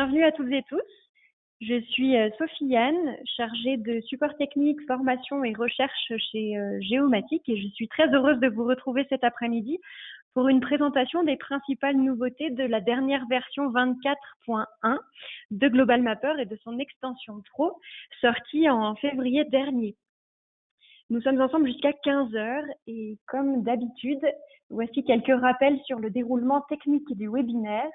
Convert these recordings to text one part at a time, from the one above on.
Bienvenue à toutes et tous. Je suis Sofiane, chargée de support technique, formation et recherche chez Géomatique et je suis très heureuse de vous retrouver cet après-midi pour une présentation des principales nouveautés de la dernière version 24.1 de Global Mapper et de son extension Pro, sortie en février dernier. Nous sommes ensemble jusqu'à 15 heures et comme d'habitude, voici quelques rappels sur le déroulement technique du webinaire.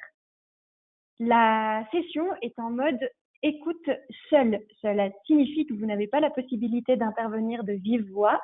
La session est en mode écoute seule. Cela signifie que vous n'avez pas la possibilité d'intervenir de vive voix.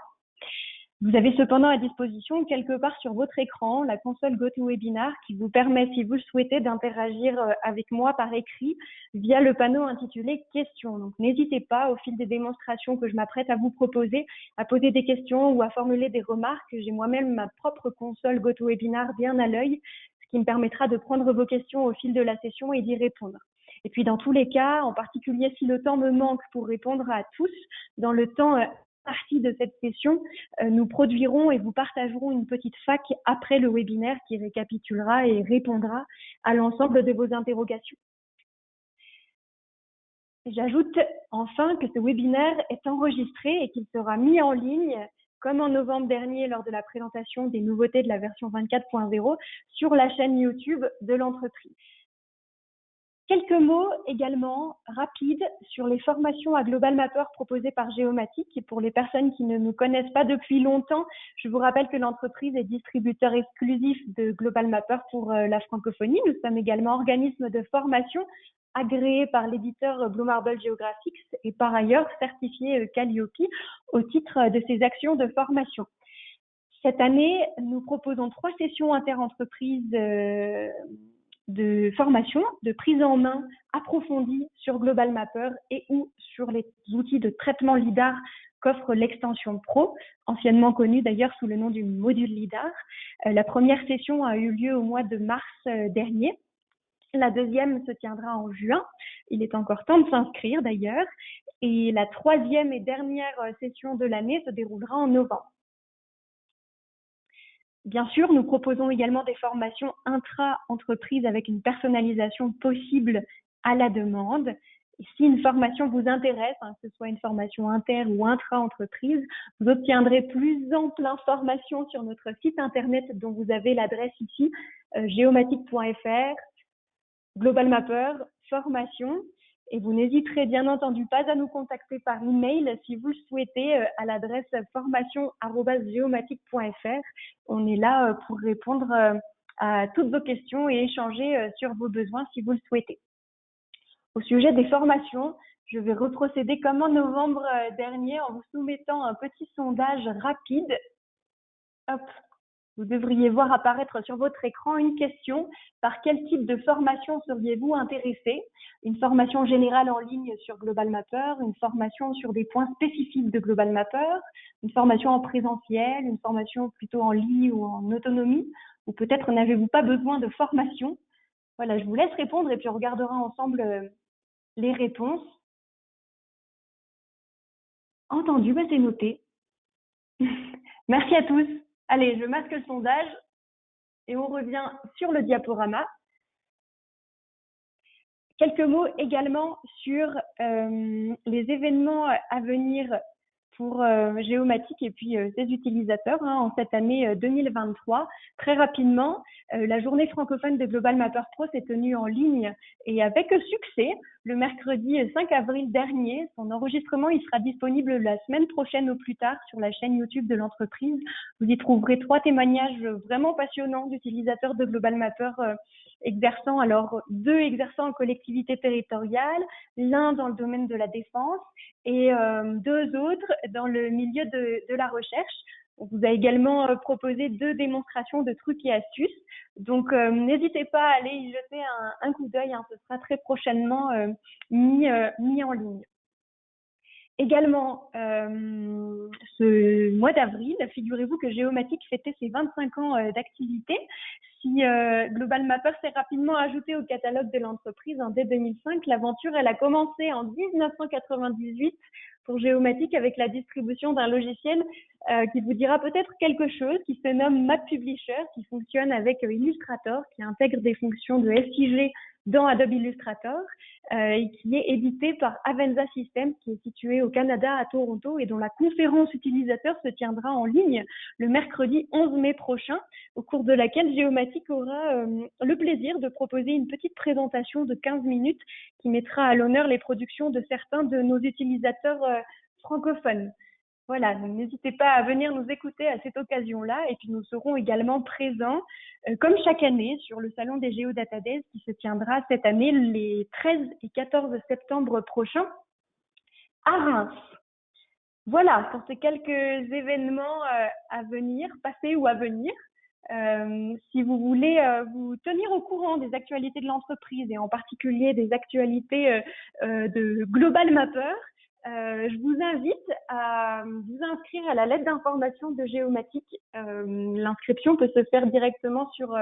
Vous avez cependant à disposition quelque part sur votre écran la console GoToWebinar qui vous permet, si vous le souhaitez, d'interagir avec moi par écrit via le panneau intitulé questions. Donc n'hésitez pas au fil des démonstrations que je m'apprête à vous proposer à poser des questions ou à formuler des remarques. J'ai moi-même ma propre console GoToWebinar bien à l'œil, ce qui me permettra de prendre vos questions au fil de la session et d'y répondre. Et puis dans tous les cas, en particulier si le temps me manque pour répondre à tous, dans le temps partie de cette session, nous produirons et vous partagerons une petite fac après le webinaire qui récapitulera et répondra à l'ensemble de vos interrogations. J'ajoute enfin que ce webinaire est enregistré et qu'il sera mis en ligne comme en novembre dernier lors de la présentation des nouveautés de la version 24.0 sur la chaîne YouTube de l'entreprise. Quelques mots également rapides sur les formations à Global Mapper proposées par Géomatique. Et pour les personnes qui ne nous connaissent pas depuis longtemps, je vous rappelle que l'entreprise est distributeur exclusif de Global Mapper pour la francophonie. Nous sommes également organisme de formation agréé par l'éditeur Blue Marble Geographics et par ailleurs certifié Calliope au titre de ses actions de formation. Cette année, nous proposons 3 sessions interentreprises de formation, de prise en main approfondie sur Global Mapper et ou sur les outils de traitement LIDAR qu'offre l'extension Pro, anciennement connue d'ailleurs sous le nom du module LIDAR. La première session a eu lieu au mois de mars dernier. La deuxième se tiendra en juin. Il est encore temps de s'inscrire d'ailleurs. Et la troisième et dernière session de l'année se déroulera en novembre. Bien sûr, nous proposons également des formations intra-entreprises avec une personnalisation possible à la demande. Et si une formation vous intéresse, que ce soit une formation inter ou intra-entreprise, vous obtiendrez plus amples informations sur notre site internet dont vous avez l'adresse ici, geomatique.fr, Global Mapper, formation. Et vous n'hésiterez bien entendu pas à nous contacter par email si vous le souhaitez à l'adresse formation@geomatique.fr. On est là pour répondre à toutes vos questions et échanger sur vos besoins si vous le souhaitez. Au sujet des formations, je vais reprocéder comme en novembre dernier en vous soumettant un petit sondage rapide. Hop. Vous devriez voir apparaître sur votre écran une question. Par quel type de formation seriez-vous intéressé? Une formation générale en ligne sur Global Mapper, une formation sur des points spécifiques de Global Mapper, une formation en présentiel, une formation plutôt en ligne ou en autonomie, ou peut-être n'avez-vous pas besoin de formation? Voilà, je vous laisse répondre et puis on regardera ensemble les réponses. Entendu, c'est noté. Merci à tous. Allez, je masque le sondage et on revient sur le diaporama. Quelques mots également sur les événements à venir pour Géomatique et puis ses utilisateurs en cette année 2023. Très rapidement, la journée francophone de Global Mapper Pro s'est tenue en ligne et avec succès le mercredi 5 avril dernier. Son enregistrement il sera disponible la semaine prochaine au plus tard sur la chaîne YouTube de l'entreprise. Vous y trouverez 3 témoignages vraiment passionnants d'utilisateurs de Global Mapper exerçant, alors 2 exerçant en collectivité territoriale, l'un dans le domaine de la défense et 2 autres dans le milieu de la recherche. On vous a également proposé 2 démonstrations de trucs et astuces. Donc, n'hésitez pas à aller y jeter un coup d'œil. Ce sera très prochainement mis en ligne. Également, ce mois d'avril, figurez-vous que Géomatique fêtait ses 25 ans d'activité. Si Global Mapper s'est rapidement ajouté au catalogue de l'entreprise dès 2005, l'aventure elle a commencé en 1998 pour Géomatique avec la distribution d'un logiciel qui vous dira peut-être quelque chose, qui se nomme Map Publisher, qui fonctionne avec Illustrator, qui intègre des fonctions de SIG dans Adobe Illustrator et qui est édité par Avenza Systems, qui est situé au Canada, à Toronto, et dont la conférence utilisateur se tiendra en ligne le mercredi 11 mai prochain, au cours de laquelle Géomatique aura le plaisir de proposer une petite présentation de 15 minutes qui mettra à l'honneur les productions de certains de nos utilisateurs francophones. Voilà, donc n'hésitez pas à venir nous écouter à cette occasion-là, et puis nous serons également présents, comme chaque année, sur le salon des Geodata Days qui se tiendra cette année les 13 et 14 septembre prochains à Reims. Voilà, pour ces quelques événements à venir, passés ou à venir. Si vous voulez vous tenir au courant des actualités de l'entreprise et en particulier des actualités de Global Mapper, je vous invite à vous inscrire à la lettre d'information de Géomatique. L'inscription peut se faire directement sur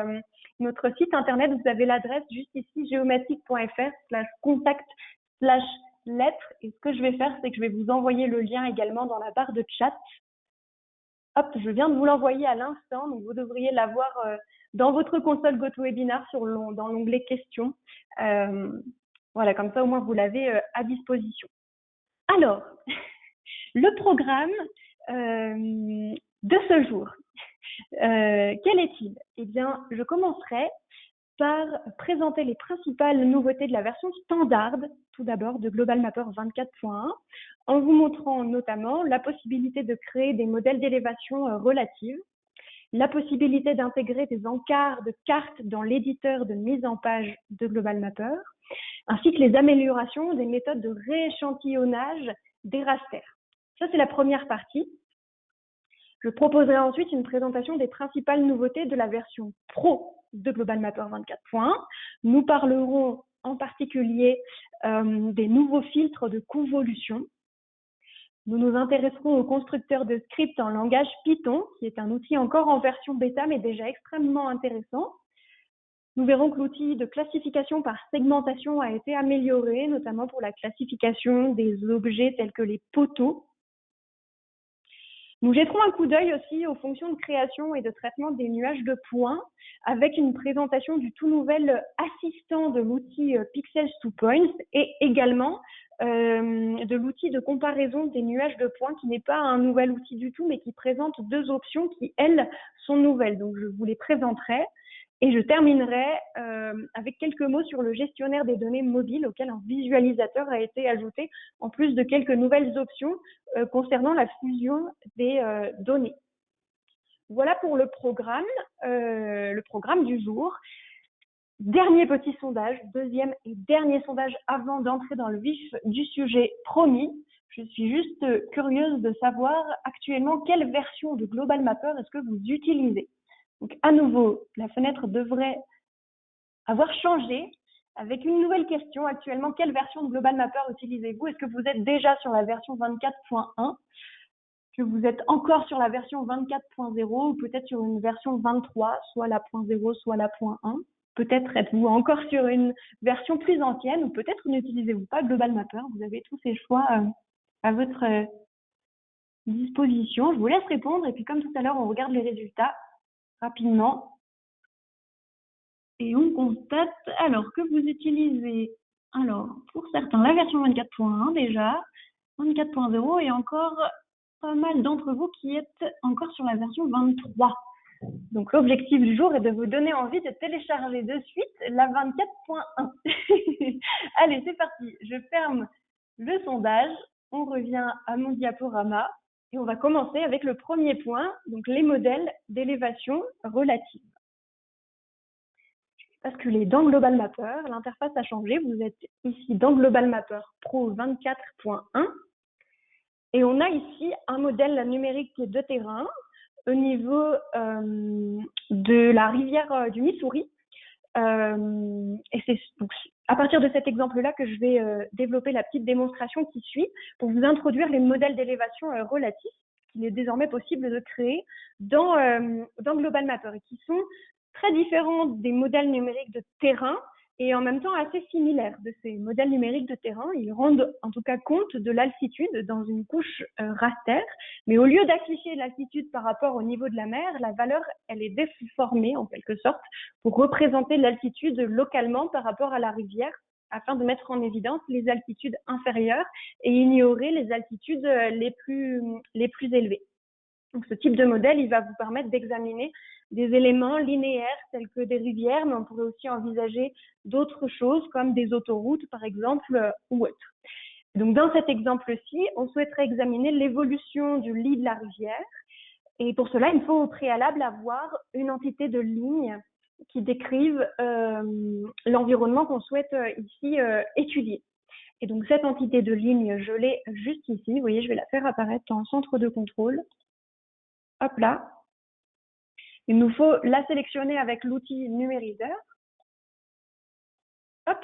notre site internet. Vous avez l'adresse juste ici, geomatique.fr/contact/lettre. Et ce que je vais faire, c'est que je vais vous envoyer le lien également dans la barre de chat. Hop, je viens de vous l'envoyer à l'instant, donc vous devriez l'avoir dans votre console GoToWebinar dans l'onglet questions. Voilà, comme ça au moins vous l'avez à disposition. Alors, le programme de ce jour, quel est-il? Eh bien, je commencerai par présenter les principales nouveautés de la version standard, tout d'abord de Global Mapper 24.1, en vous montrant notamment la possibilité de créer des modèles d'élévation relative, la possibilité d'intégrer des encarts de cartes dans l'éditeur de mise en page de Global Mapper, ainsi que les améliorations des méthodes de rééchantillonnage des rasters. Ça, c'est la première partie. Je proposerai ensuite une présentation des principales nouveautés de la version Pro de Global Mapper 24.1. Nous parlerons en particulier des nouveaux filtres de convolution. Nous nous intéresserons au constructeur de scripts en langage Python, qui est un outil encore en version bêta, mais déjà extrêmement intéressant. Nous verrons que l'outil de classification par segmentation a été amélioré, notamment pour la classification des objets tels que les poteaux. Nous jetterons un coup d'œil aussi aux fonctions de création et de traitement des nuages de points, avec une présentation du tout nouvel assistant de l'outil Pixels 2 Points et également de l'outil de comparaison des nuages de points, qui n'est pas un nouvel outil du tout, mais qui présente deux options qui, elles, sont nouvelles. Donc, je vous les présenterai. Et je terminerai avec quelques mots sur le gestionnaire des données mobiles, auquel un visualisateur a été ajouté, en plus de quelques nouvelles options concernant la fusion des données. Voilà pour le programme du jour. Dernier petit sondage, deuxième et dernier sondage avant d'entrer dans le vif du sujet promis. Je suis juste curieuse de savoir actuellement quelle version de Global Mapper est-ce que vous utilisez. Donc, à nouveau, la fenêtre devrait avoir changé avec une nouvelle question. Actuellement, quelle version de Global Mapper utilisez-vous? Est-ce que vous êtes déjà sur la version 24.1? Que vous êtes encore sur la version 24.0 ou peut-être sur une version 23, soit la .0, soit la .1? Peut-être êtes-vous encore sur une version plus ancienne ou peut-être n'utilisez-vous pas Global Mapper. Vous avez tous ces choix à votre disposition. Je vous laisse répondre et puis comme tout à l'heure, on regarde les résultats rapidement. Et on constate alors que vous utilisez, pour certains, la version 24.1 déjà, 24.0 et encore pas mal d'entre vous qui êtes encore sur la version 23. Donc l'objectif du jour est de vous donner envie de télécharger de suite la 24.1. Allez, c'est parti. Je ferme le sondage. On revient à mon diaporama et on va commencer avec le premier point, donc les modèles d'élévation relative. Basculer dans Global Mapper, l'interface a changé. Vous êtes ici dans Global Mapper Pro 24.1 et on a ici un modèle numérique de terrain au niveau de la rivière du Missouri. Et c'est donc à partir de cet exemple-là que je vais développer la petite démonstration qui suit pour vous introduire les modèles d'élévation relatifs qu'il est désormais possible de créer dans Global Mapper et qui sont très différents des modèles numériques de terrain et en même temps assez similaires de ces modèles numériques de terrain. Ils rendent en tout cas compte de l'altitude dans une couche raster, mais au lieu d'afficher l'altitude par rapport au niveau de la mer, la valeur, elle est déformée en quelque sorte pour représenter l'altitude localement par rapport à la rivière, afin de mettre en évidence les altitudes inférieures et ignorer les altitudes les plus élevées. Donc, ce type de modèle, il va vous permettre d'examiner des éléments linéaires tels que des rivières, mais on pourrait aussi envisager d'autres choses comme des autoroutes, par exemple, ou autres. Donc, dans cet exemple-ci, on souhaiterait examiner l'évolution du lit de la rivière. Et pour cela, il faut au préalable avoir une entité de ligne qui décrive l'environnement qu'on souhaite ici étudier. Et donc, cette entité de ligne, je l'ai juste ici. Vous voyez, je vais la faire apparaître en centre de contrôle. Hop là. Il nous faut la sélectionner avec l'outil numériseur. Hop.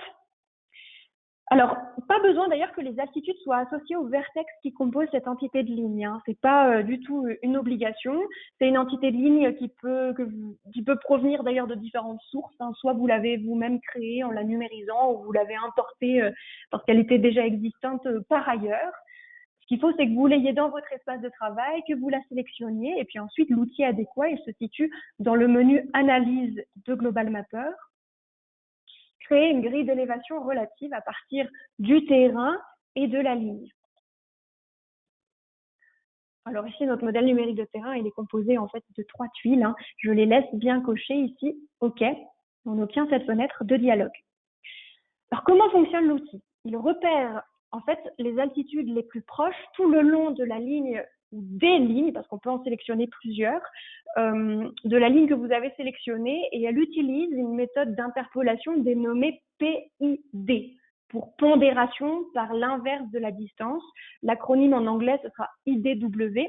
Alors, pas besoin d'ailleurs que les altitudes soient associées au vertex qui compose cette entité de ligne. Hein. C'est pas du tout une obligation. C'est une entité de ligne qui peut provenir d'ailleurs de différentes sources. Hein. Soit vous l'avez vous-même créée en la numérisant, ou vous l'avez importée parce qu'elle était déjà existante par ailleurs. Ce qu'il faut, c'est que vous l'ayez dans votre espace de travail, que vous la sélectionniez, et puis ensuite, l'outil adéquat, il se situe dans le menu Analyse de Global Mapper. Créer une grille d'élévation relative à partir du terrain et de la ligne. Alors ici, notre modèle numérique de terrain, il est composé en fait de 3 tuiles. Hein. Je les laisse bien cocher ici. OK. On obtient cette fenêtre de dialogue. Alors, comment fonctionne l'outil? Il repère en fait les altitudes les plus proches tout le long de la ligne ou des lignes, parce qu'on peut en sélectionner plusieurs, de la ligne que vous avez sélectionnée, et elle utilise une méthode d'interpolation dénommée PID, pour pondération par l'inverse de la distance. L'acronyme en anglais, ce sera IDW,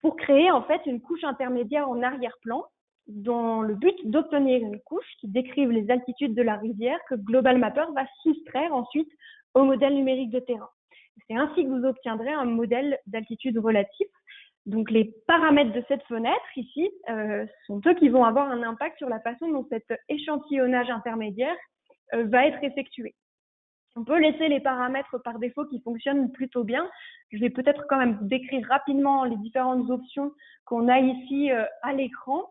pour créer en fait une couche intermédiaire en arrière-plan, dans le but d'obtenir une couche qui décrive les altitudes de la rivière que Global Mapper va soustraire ensuite au modèle numérique de terrain. C'est ainsi que vous obtiendrez un modèle d'altitude relatif. Donc, les paramètres de cette fenêtre ici sont eux qui vont avoir un impact sur la façon dont cet échantillonnage intermédiaire va être effectué. On peut laisser les paramètres par défaut qui fonctionnent plutôt bien. Je vais peut-être quand même décrire rapidement les différentes options qu'on a ici à l'écran.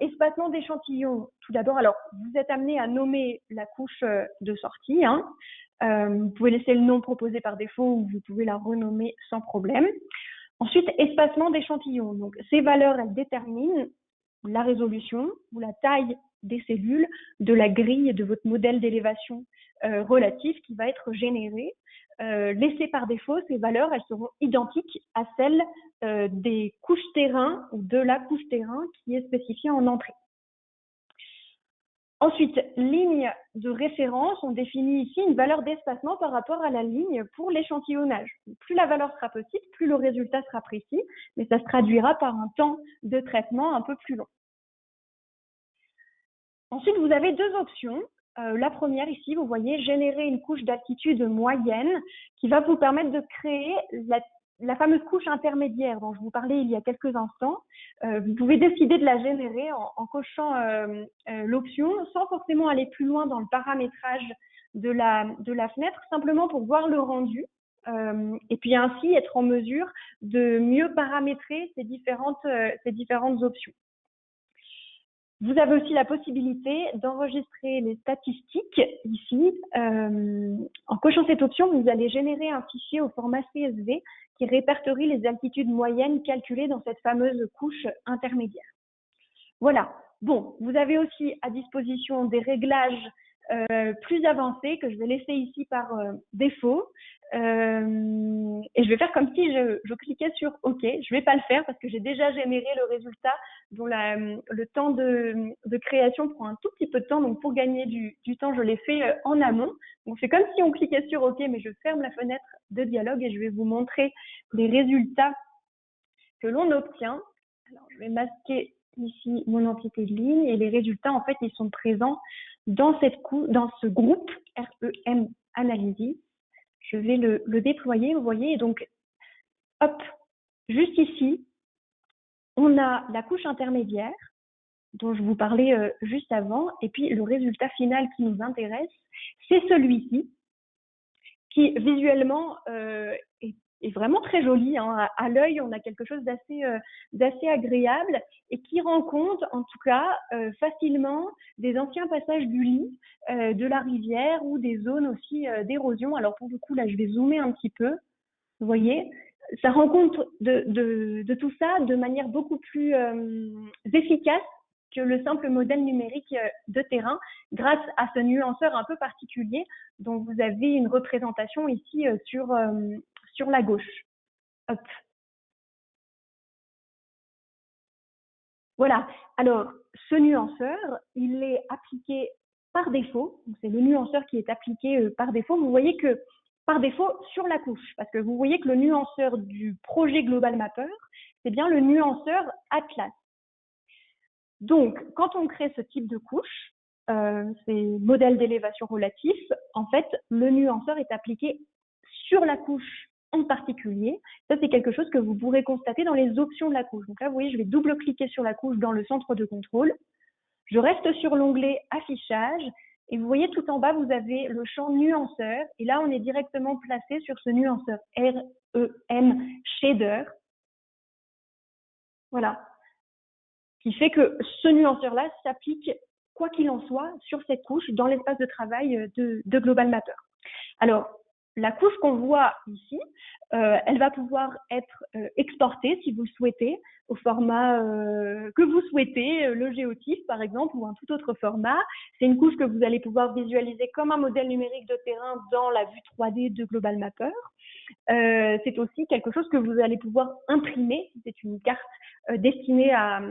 Espacement d'échantillons. Tout d'abord, alors vous êtes amené à nommer la couche de sortie. Hein. Vous pouvez laisser le nom proposé par défaut ou vous pouvez la renommer sans problème. Ensuite, espacement d'échantillons. Donc, ces valeurs, elles déterminent la résolution ou la taille des cellules de la grille de votre modèle d'élévation relatif qui va être généré. Laissées par défaut, ces valeurs, elles seront identiques à celles des couches terrain ou de la couche terrain qui est spécifiée en entrée. Ensuite, ligne de référence, on définit ici une valeur d'espacement par rapport à la ligne pour l'échantillonnage. Plus la valeur sera petite, plus le résultat sera précis, mais ça se traduira par un temps de traitement un peu plus long. Ensuite, vous avez 2 options. La première ici, vous voyez, générer une couche d'altitude moyenne qui va vous permettre de créer la fameuse couche intermédiaire dont je vous parlais il y a quelques instants. Vous pouvez décider de la générer en cochant l'option sans forcément aller plus loin dans le paramétrage de la fenêtre, simplement pour voir le rendu et puis ainsi être en mesure de mieux paramétrer ces différentes options. Vous avez aussi la possibilité d'enregistrer les statistiques ici. En cochant cette option, vous allez générer un fichier au format CSV qui répertorie les altitudes moyennes calculées dans cette fameuse couche intermédiaire. Voilà. Bon, vous avez aussi à disposition des réglages plus avancés que je vais laisser ici par défaut. Et je vais faire comme si je cliquais sur OK. Je vais pas le faire parce que j'ai déjà généré le résultat dont le temps de création prend un tout petit peu de temps. Donc, pour gagner du temps, je l'ai fait en amont. Donc, c'est comme si on cliquait sur OK, mais je ferme la fenêtre de dialogue et je vais vous montrer les résultats que l'on obtient. Alors, je vais masquer ici mon entité de ligne et les résultats, en fait, ils sont présents dans ce groupe REM Analysis. Je vais le déployer, vous voyez, et donc, hop, juste ici, on a la couche intermédiaire. dont je vous parlais juste avant. Et puis, le résultat final qui nous intéresse, c'est celui-ci, qui visuellement est vraiment très joli. Hein. À l'œil, on a quelque chose d'assez agréable et qui rend compte, en tout cas, facilement des anciens passages du lit, de la rivière ou des zones aussi d'érosion. Alors pour le coup, là, je vais zoomer un petit peu. Vous voyez, ça rend compte de tout ça de manière beaucoup plus efficace que le simple modèle numérique de terrain, grâce à ce nuanceur un peu particulier dont vous avez une représentation ici sur la gauche. Hop. Voilà. Alors, ce nuanceur, il est appliqué par défaut. C'est le nuanceur qui est appliqué par défaut. Vous voyez que par défaut sur la couche, parce que vous voyez que le nuanceur du projet Global Mapper, c'est bien le nuanceur Atlas. Donc, quand on crée ce type de couche, ces modèles d'élévation relatif, en fait, le nuanceur est appliqué sur la couche en particulier. Ça, c'est quelque chose que vous pourrez constater dans les options de la couche. Donc là, vous voyez, je vais double-cliquer sur la couche dans le centre de contrôle. Je reste sur l'onglet Affichage. Et vous voyez, tout en bas, vous avez le champ nuanceur. Et là, on est directement placé sur ce nuanceur REM Shader. Voilà. Qui fait que ce nuanceur-là s'applique, quoi qu'il en soit, sur cette couche dans l'espace de travail de Global Mapper. Alors, la couche qu'on voit ici, elle va pouvoir être exportée, si vous le souhaitez, au format que vous souhaitez, le géotype par exemple, ou un tout autre format. C'est une couche que vous allez pouvoir visualiser comme un modèle numérique de terrain dans la vue 3D de Global Mapper. C'est aussi quelque chose que vous allez pouvoir imprimer. C'est une carte destinée à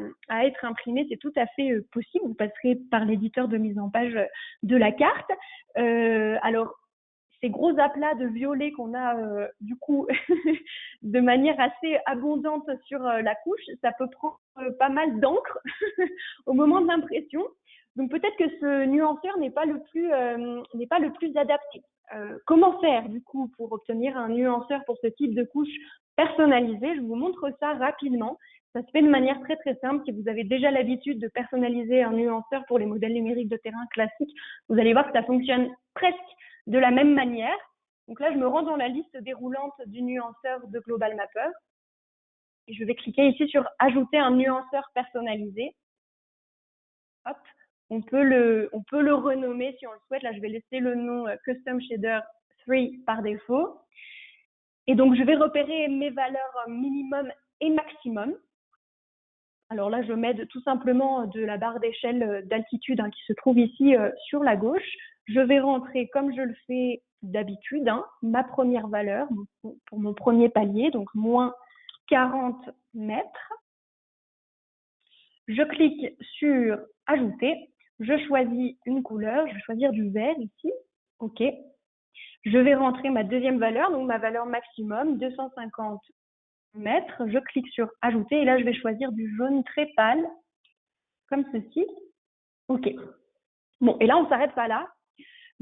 être imprimée. C'est tout à fait possible. Vous passerez par l'éditeur de mise en page de la carte. Alors, ces gros aplats de violet qu'on a du coup de manière assez abondante sur la couche, ça peut prendre pas mal d'encre au moment de l'impression. Donc peut-être que ce nuanceur n'est pas le plus adapté. Comment faire du coup pour obtenir un nuanceur pour ce type de couche personnalisée? Je vous montre ça rapidement. Ça se fait de manière très très simple. Si vous avez déjà l'habitude de personnaliser un nuanceur pour les modèles numériques de terrain classiques, vous allez voir que ça fonctionne presque de la même manière. Donc là, je me rends dans la liste déroulante du nuanceur de Global Mapper. Et je vais cliquer ici sur « Ajouter un nuanceur personnalisé ». Hop, on peut le renommer si on le souhaite. Là, je vais laisser le nom Custom Shader 3 par défaut. Et donc, je vais repérer mes valeurs minimum et maximum. Alors là, je m'aide tout simplement de la barre d'échelle d'altitude qui se trouve ici sur la gauche. Je vais rentrer, comme je le fais d'habitude, ma première valeur pour mon premier palier, donc moins 40 mètres. Je clique sur « Ajouter ». Je choisis une couleur, je vais choisir du vert ici. OK. Je vais rentrer ma deuxième valeur, donc ma valeur maximum, 250 mètres. Je clique sur « Ajouter » et là, je vais choisir du jaune très pâle, comme ceci. OK. Bon, et là, on ne s'arrête pas là.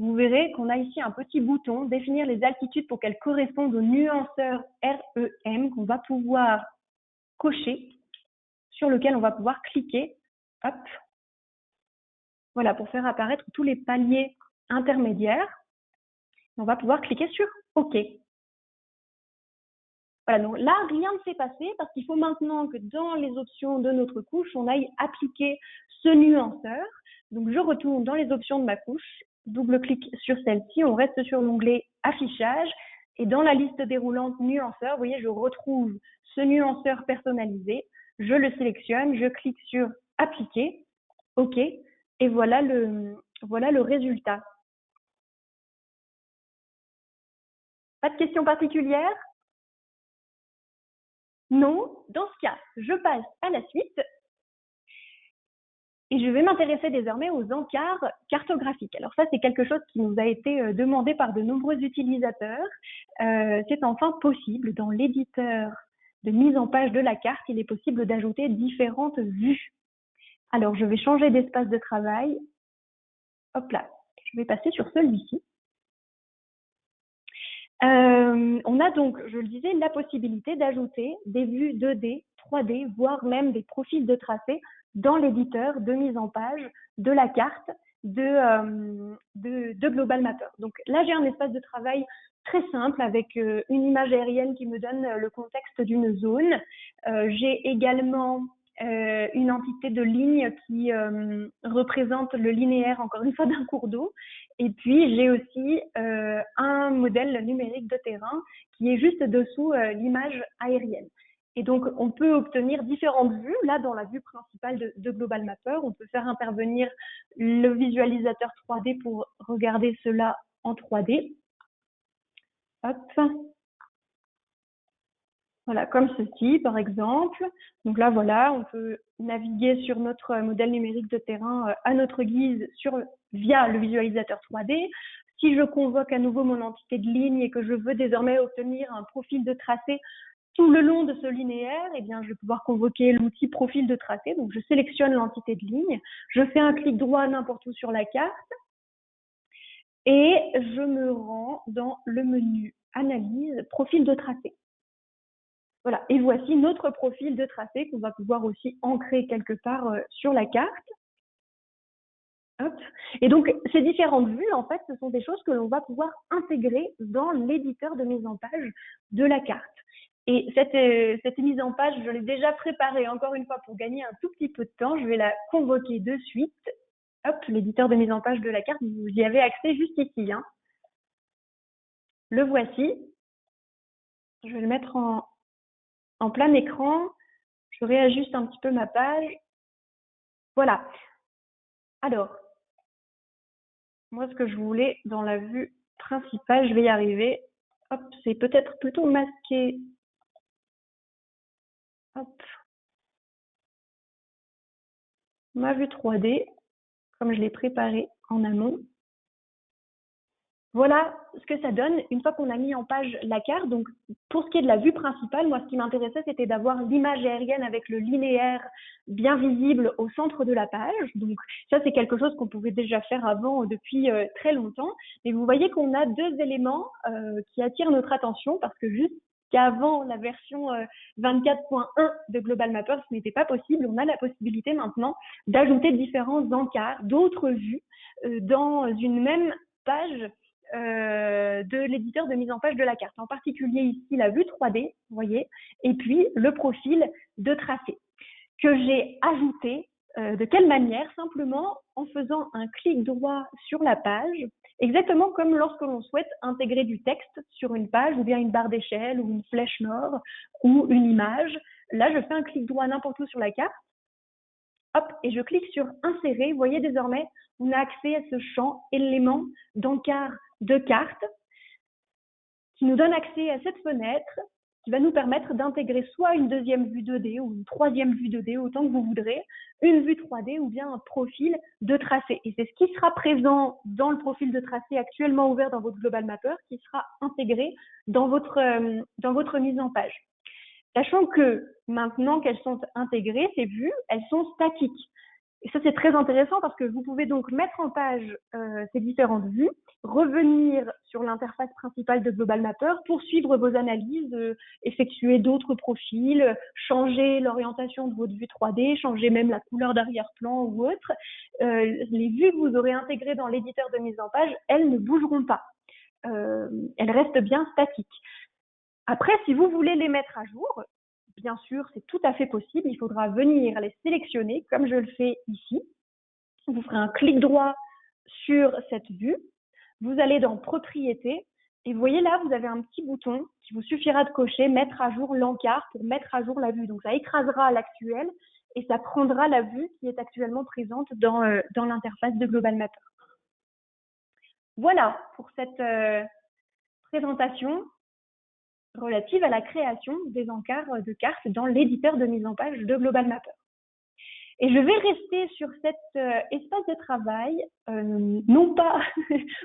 Vous verrez qu'on a ici un petit bouton « Définir les altitudes pour qu'elles correspondent au nuanceur REM » qu'on va pouvoir cocher, sur lequel on va pouvoir cliquer. Hop. Voilà, pour faire apparaître tous les paliers intermédiaires. On va pouvoir cliquer sur OK. Voilà, donc là, rien ne s'est passé parce qu'il faut maintenant que dans les options de notre couche, on aille appliquer ce nuanceur. Donc, je retourne dans les options de ma couche, double-clic sur celle-ci, on reste sur l'onglet Affichage et dans la liste déroulante nuanceur, vous voyez, je retrouve ce nuanceur personnalisé. Je le sélectionne, je clique sur Appliquer, OK, et voilà le résultat. Pas de questions particulières? Non. Dans ce cas, je passe à la suite et je vais m'intéresser désormais aux encarts cartographiques. Alors ça, c'est quelque chose qui nous a été demandé par de nombreux utilisateurs. C'est enfin possible dans l'éditeur de mise en page de la carte, il est possible d'ajouter différentes vues. Alors, je vais changer d'espace de travail. Hop là, je vais passer sur celui-ci. On a donc, je le disais, la possibilité d'ajouter des vues 2D, 3D, voire même des profils de tracé dans l'éditeur de mise en page de la carte de Global Mapper. Donc là, j'ai un espace de travail très simple avec une image aérienne qui me donne le contexte d'une zone. J'ai également une entité de ligne qui représente le linéaire, encore une fois, d'un cours d'eau. Et puis, j'ai aussi un modèle numérique de terrain qui est juste dessous l'image aérienne. Et donc, on peut obtenir différentes vues. Là, dans la vue principale de Global Mapper, on peut faire intervenir le visualisateur 3D pour regarder cela en 3D. Hop. Voilà, comme ceci, par exemple. Donc là, voilà, on peut naviguer sur notre modèle numérique de terrain à notre guise via le visualisateur 3D. Si je convoque à nouveau mon entité de ligne et que je veux désormais obtenir un profil de tracé tout le long de ce linéaire, eh bien, je vais pouvoir convoquer l'outil profil de tracé. Donc, je sélectionne l'entité de ligne, je fais un clic droit n'importe où sur la carte et je me rends dans le menu Analyse, profil de tracé. Voilà, et voici notre profil de tracé qu'on va pouvoir aussi ancrer quelque part sur la carte. Hop. Et donc, ces différentes vues, en fait, ce sont des choses que l'on va pouvoir intégrer dans l'éditeur de mise en page de la carte. Et cette mise en page, je l'ai déjà préparée encore une fois pour gagner un tout petit peu de temps. Je vais la convoquer de suite. Hop, l'éditeur de mise en page de la carte, vous y avez accès juste ici. Hein. Le voici. Je vais le mettre en plein écran. Je réajuste un petit peu ma page. Voilà. Alors, moi, ce que je voulais dans la vue principale, je vais y arriver. Hop, c'est peut-être plutôt masqué. Hop. Ma vue 3D, comme je l'ai préparée en amont. Voilà ce que ça donne une fois qu'on a mis en page la carte. Donc, pour ce qui est de la vue principale, moi, ce qui m'intéressait, c'était d'avoir l'image aérienne avec le linéaire bien visible au centre de la page. Donc, ça, c'est quelque chose qu'on pouvait déjà faire avant depuis très longtemps. Mais vous voyez qu'on a deux éléments qui attirent notre attention parce que juste qu'avant la version 24.1 de Global Mapper, ce n'était pas possible. On a la possibilité maintenant d'ajouter différents encarts, d'autres vues dans une même page de l'éditeur de mise en page de la carte. En particulier ici la vue 3D, vous voyez, et puis le profil de tracé que j'ai ajouté. De quelle manière? Simplement en faisant un clic droit sur la page, exactement comme lorsque l'on souhaite intégrer du texte sur une page ou bien une barre d'échelle ou une flèche nord ou une image. Là, je fais un clic droit n'importe où sur la carte. Hop, et je clique sur insérer. Vous voyez désormais, on a accès à ce champ élément d'encart de carte qui nous donne accès à cette fenêtre qui va nous permettre d'intégrer soit une deuxième vue 2D ou une troisième vue 2D, autant que vous voudrez, une vue 3D ou bien un profil de tracé. Et c'est ce qui sera présent dans le profil de tracé actuellement ouvert dans votre Global Mapper qui sera intégré dans votre mise en page. Sachant que maintenant qu'elles sont intégrées, ces vues, elles sont statiques. Et ça, c'est très intéressant parce que vous pouvez donc mettre en page ces différentes vues, revenir sur l'interface principale de Global Mapper, poursuivre vos analyses, effectuer d'autres profils, changer l'orientation de votre vue 3D, changer même la couleur d'arrière-plan ou autre. Les vues que vous aurez intégrées dans l'éditeur de mise en page, elles ne bougeront pas. Elles restent bien statiques. Après, si vous voulez les mettre à jour, bien sûr, c'est tout à fait possible. Il faudra venir les sélectionner comme je le fais ici. Vous ferez un clic droit sur cette vue. Vous allez dans Propriétés. Et vous voyez là, vous avez un petit bouton qui vous suffira de cocher Mettre à jour l'encart pour mettre à jour la vue. Donc, ça écrasera l'actuel et ça prendra la vue qui est actuellement présente dans l'interface de Global Mapper. Voilà pour cette présentation relative à la création des encarts de cartes dans l'éditeur de mise en page de Global Mapper. Et je vais rester sur cet espace de travail, non pas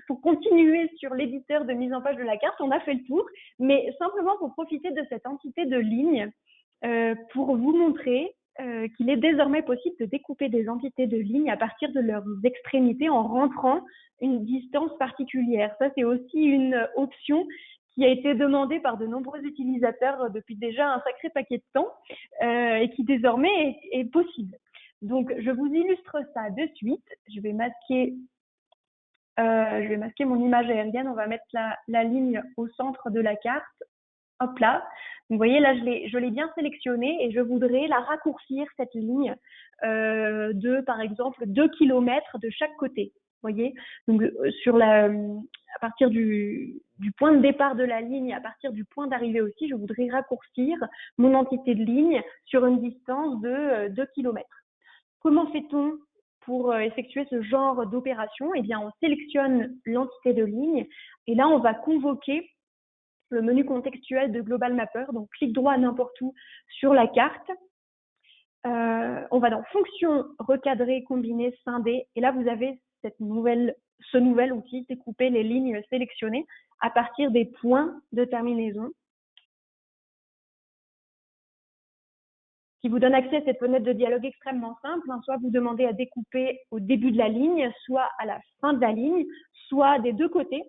pour continuer sur l'éditeur de mise en page de la carte, on a fait le tour, mais simplement pour profiter de cette entité de ligne pour vous montrer qu'il est désormais possible de découper des entités de ligne à partir de leurs extrémités en rentrant une distance particulière. Ça, c'est aussi une option qui a été demandée par de nombreux utilisateurs depuis déjà un sacré paquet de temps et qui désormais est possible. Donc, je vous illustre ça de suite. Je vais masquer mon image aérienne. On va mettre la ligne au centre de la carte. Hop là. Vous voyez, là, je l'ai bien sélectionnée et je voudrais la raccourcir, cette ligne, de, par exemple, 2 km de chaque côté. Vous voyez, donc à partir du point de départ de la ligne, à partir du point d'arrivée aussi, je voudrais raccourcir mon entité de ligne sur une distance de 2 km. Comment fait-on pour effectuer ce genre d'opération? Eh bien, on sélectionne l'entité de ligne et là, on va convoquer le menu contextuel de Global Mapper. Donc, clic droit n'importe où sur la carte. On va dans Fonction, recadrer, combiner, scinder. Et là, vous avez ce nouvel outil, découper les lignes sélectionnées à partir des points de terminaison, qui vous donne accès à cette fenêtre de dialogue extrêmement simple. Soit vous demandez à découper au début de la ligne, soit à la fin de la ligne, soit des deux côtés.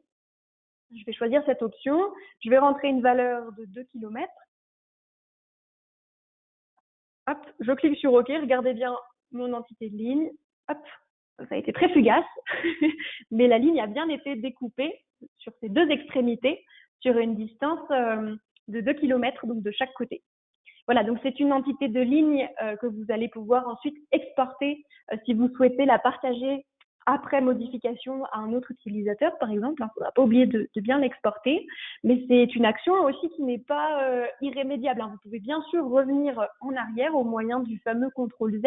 Je vais choisir cette option. Je vais rentrer une valeur de 2 km. Hop, je clique sur OK. Regardez bien mon entité de ligne. Hop, ça a été très fugace, mais la ligne a bien été découpée sur ces deux extrémités sur une distance de 2 km, donc de chaque côté. Voilà, donc c'est une entité de ligne que vous allez pouvoir ensuite exporter si vous souhaitez la partager après modification à un autre utilisateur, par exemple. Il ne faudra pas oublier de bien l'exporter, mais c'est une action aussi qui n'est pas irrémédiable. Vous pouvez bien sûr revenir en arrière au moyen du fameux CTRL Z,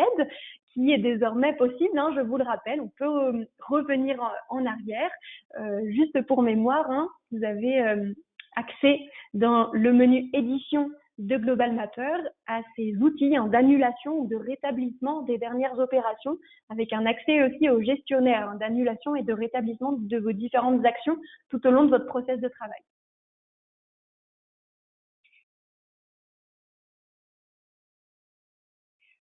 qui est désormais possible, je vous le rappelle. On peut revenir en arrière. Juste pour mémoire, vous avez accès dans le menu édition de Global Mapper à ces outils d'annulation ou de rétablissement des dernières opérations, avec un accès aussi au gestionnaire d'annulation et de rétablissement de vos différentes actions tout au long de votre process de travail.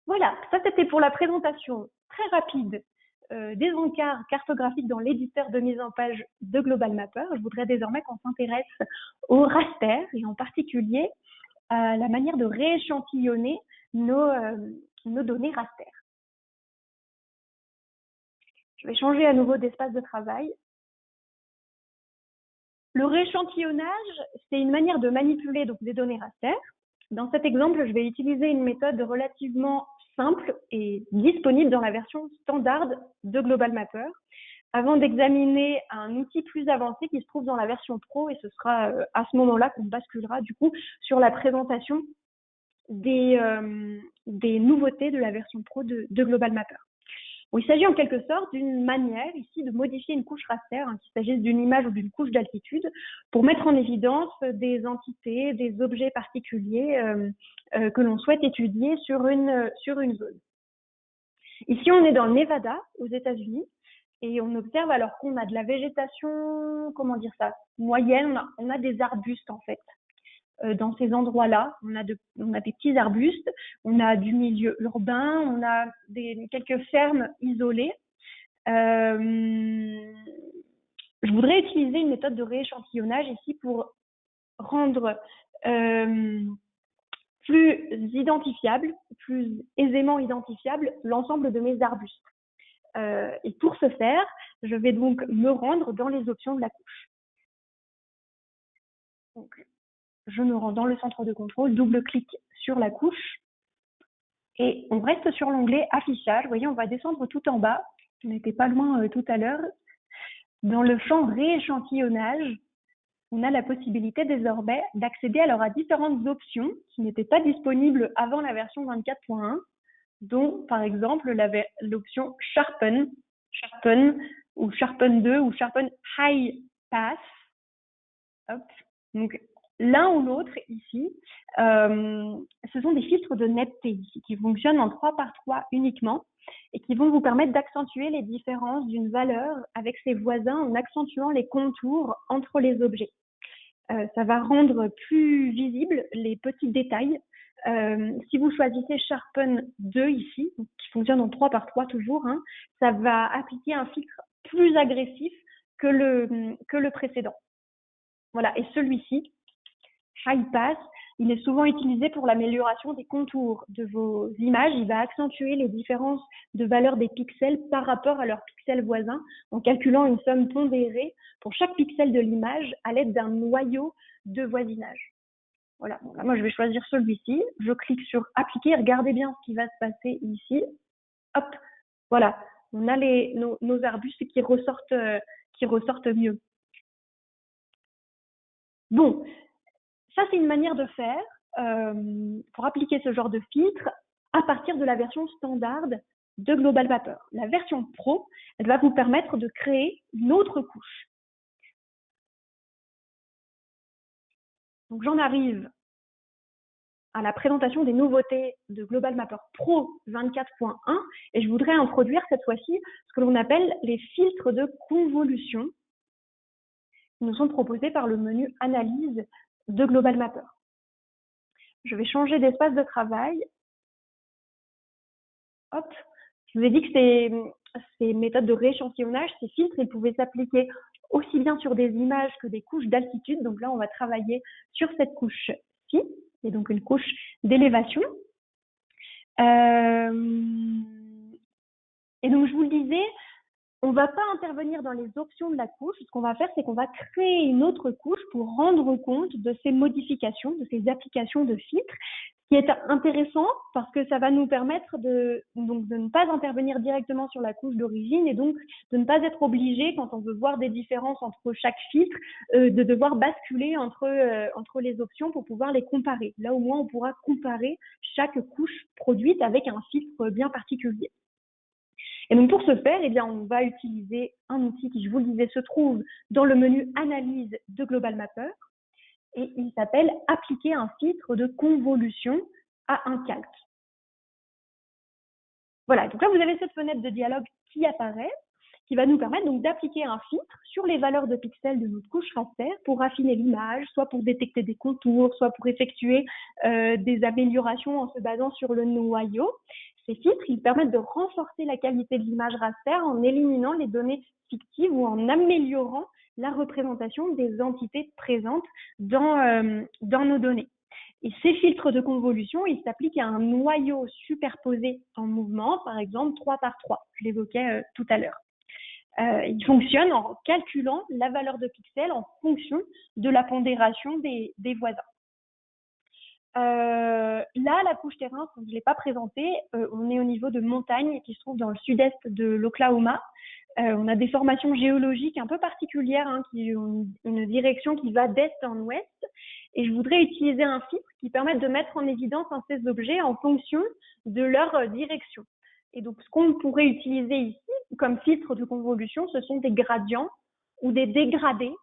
Voilà, ça c'était pour la présentation très rapide des encarts cartographiques dans l'éditeur de mise en page de Global Mapper. Je voudrais désormais qu'on s'intéresse au raster et en particulier à la manière de rééchantillonner nos données raster. Je vais changer à nouveau d'espace de travail. Le rééchantillonnage, c'est une manière de manipuler donc, des données raster. Dans cet exemple, je vais utiliser une méthode relativement simple et disponible dans la version standard de Global Mapper, avant d'examiner un outil plus avancé qui se trouve dans la version Pro, et ce sera à ce moment-là qu'on basculera du coup sur la présentation des nouveautés de la version Pro de Global Mapper. Bon, il s'agit en quelque sorte d'une manière ici de modifier une couche raster, qu'il s'agisse d'une image ou d'une couche d'altitude, pour mettre en évidence des entités, des objets particuliers que l'on souhaite étudier sur une zone. Ici, on est dans le Nevada, aux États-Unis, et on observe alors qu'on a de la végétation, moyenne, on a des arbustes en fait. Dans ces endroits-là, on a des petits arbustes, on a du milieu urbain, on a quelques fermes isolées. Je voudrais utiliser une méthode de rééchantillonnage ici pour rendre plus identifiable, plus aisément identifiable l'ensemble de mes arbustes. Et pour ce faire, je vais donc me rendre dans les options de la couche. Donc, je me rends dans le centre de contrôle, double-clic sur la couche et on reste sur l'onglet affichage. Vous voyez, on va descendre tout en bas. On n'était pas loin tout à l'heure. Dans le champ rééchantillonnage, on a la possibilité désormais d'accéder à différentes options qui n'étaient pas disponibles avant la version 24.1, dont par exemple l'option Sharpen ou Sharpen 2 ou Sharpen High Pass. Hop. Donc, l'un ou l'autre ici, ce sont des filtres de netteté ici, qui fonctionnent en 3x3 uniquement et qui vont vous permettre d'accentuer les différences d'une valeur avec ses voisins en accentuant les contours entre les objets. Ça va rendre plus visibles les petits détails. Si vous choisissez Sharpen 2 ici, qui fonctionne en 3x3 toujours, ça va appliquer un filtre plus agressif que le précédent. Voilà, et celui-ci, High Pass, Il est souvent utilisé pour l'amélioration des contours de vos images. Il va accentuer les différences de valeur des pixels par rapport à leurs pixels voisins en calculant une somme pondérée pour chaque pixel de l'image à l'aide d'un noyau de voisinage. Voilà, bon, là, moi je vais choisir celui-ci. Je clique sur appliquer. Regardez bien ce qui va se passer ici. Hop, voilà, on a nos arbustes qui ressortent mieux. Bon, ça c'est une manière de faire pour appliquer ce genre de filtre à partir de la version standard de Global Mapper. La version Pro, elle va vous permettre de créer une autre couche. Donc j'en arrive à la présentation des nouveautés de Global Mapper Pro 24.1 et je voudrais introduire cette fois-ci ce que l'on appelle les filtres de convolution qui nous sont proposés par le menu Analyse de Global Mapper. Je vais changer d'espace de travail. Hop, je vous ai dit que ces méthodes de rééchantillonnage, ces filtres, ils pouvaient s'appliquer aussi bien sur des images que des couches d'altitude. Donc là, on va travailler sur cette couche-ci, qui est donc une couche d'élévation. Et donc, je vous le disais, on ne va pas intervenir dans les options de la couche. Ce qu'on va faire, c'est qu'on va créer une autre couche pour rendre compte de ces modifications, de ces applications de filtres, ce qui est intéressant parce que ça va nous permettre de ne pas intervenir directement sur la couche d'origine et donc de ne pas être obligé, quand on veut voir des différences entre chaque filtre, de devoir basculer entre les options pour pouvoir les comparer. Là, au moins, on pourra comparer chaque couche produite avec un filtre bien particulier. Et donc, pour ce faire, eh bien, on va utiliser un outil qui, je vous le disais, se trouve dans le menu Analyse de Global Mapper et il s'appelle Appliquer un filtre de convolution à un calque. Voilà, donc là, vous avez cette fenêtre de dialogue qui apparaît, qui va nous permettre donc d'appliquer un filtre sur les valeurs de pixels de notre couche raster pour affiner l'image, soit pour détecter des contours, soit pour effectuer des améliorations en se basant sur le noyau. Ces filtres, ils permettent de renforcer la qualité de l'image raster en éliminant les données fictives ou en améliorant la représentation des entités présentes dans nos données. Et ces filtres de convolution, ils s'appliquent à un noyau superposé en mouvement, par exemple 3 par 3. Je l'évoquais tout à l'heure. Il fonctionne en calculant la valeur de pixels en fonction de la pondération des voisins. Là, la couche terrain, je ne l'ai pas présentée, on est au niveau de montagnes qui se trouvent dans le sud-est de l'Oklahoma. On a des formations géologiques un peu particulières qui ont une direction qui va d'est en ouest. Et je voudrais utiliser un filtre qui permette de mettre en évidence ces objets en fonction de leur direction. Et donc, ce qu'on pourrait utiliser ici comme filtre de convolution, ce sont des gradients ou des dégradés.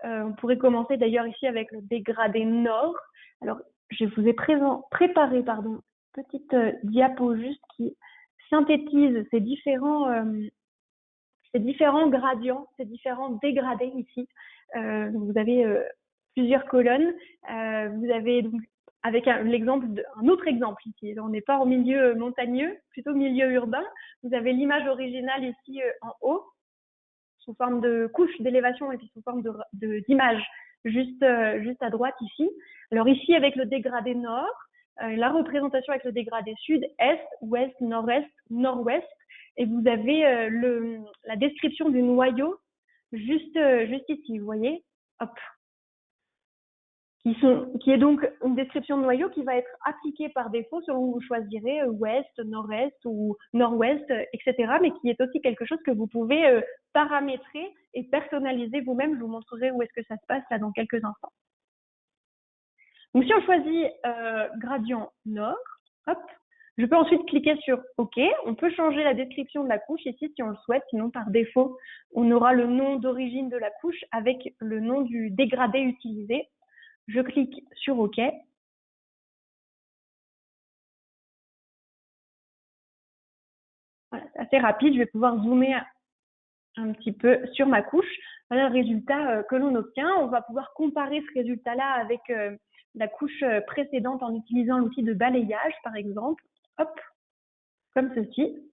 On pourrait commencer d'ailleurs ici avec le dégradé nord. Alors, je vous ai préparé une petite diapo juste qui synthétise ces différents gradients, ces différents dégradés ici. Vous avez plusieurs colonnes. Vous avez donc avec un autre exemple ici. On n'est pas en milieu montagneux, plutôt milieu urbain. Vous avez l'image originale ici en haut, sous forme de couche d'élévation et puis sous forme d'image juste à droite ici. Alors ici avec le dégradé nord, la représentation avec le dégradé sud, est, ouest, nord-est, nord-ouest. Et vous avez la description du noyau juste ici, vous voyez, hop, qui est donc une description de noyau qui va être appliquée par défaut selon vous choisirez ouest, nord-est ou nord-ouest, etc. Mais qui est aussi quelque chose que vous pouvez paramétrer et personnaliser vous-même. Je vous montrerai où est-ce que ça se passe là dans quelques instants. Donc si on choisit gradient nord, hop, je peux ensuite cliquer sur OK. On peut changer la description de la couche ici si on le souhaite. Sinon, par défaut, on aura le nom d'origine de la couche avec le nom du dégradé utilisé. Je clique sur OK. Voilà, c'est assez rapide. Je vais pouvoir zoomer un petit peu sur ma couche. Voilà le résultat que l'on obtient. On va pouvoir comparer ce résultat-là avec la couche précédente en utilisant l'outil de balayage, par exemple. Hop, comme ceci.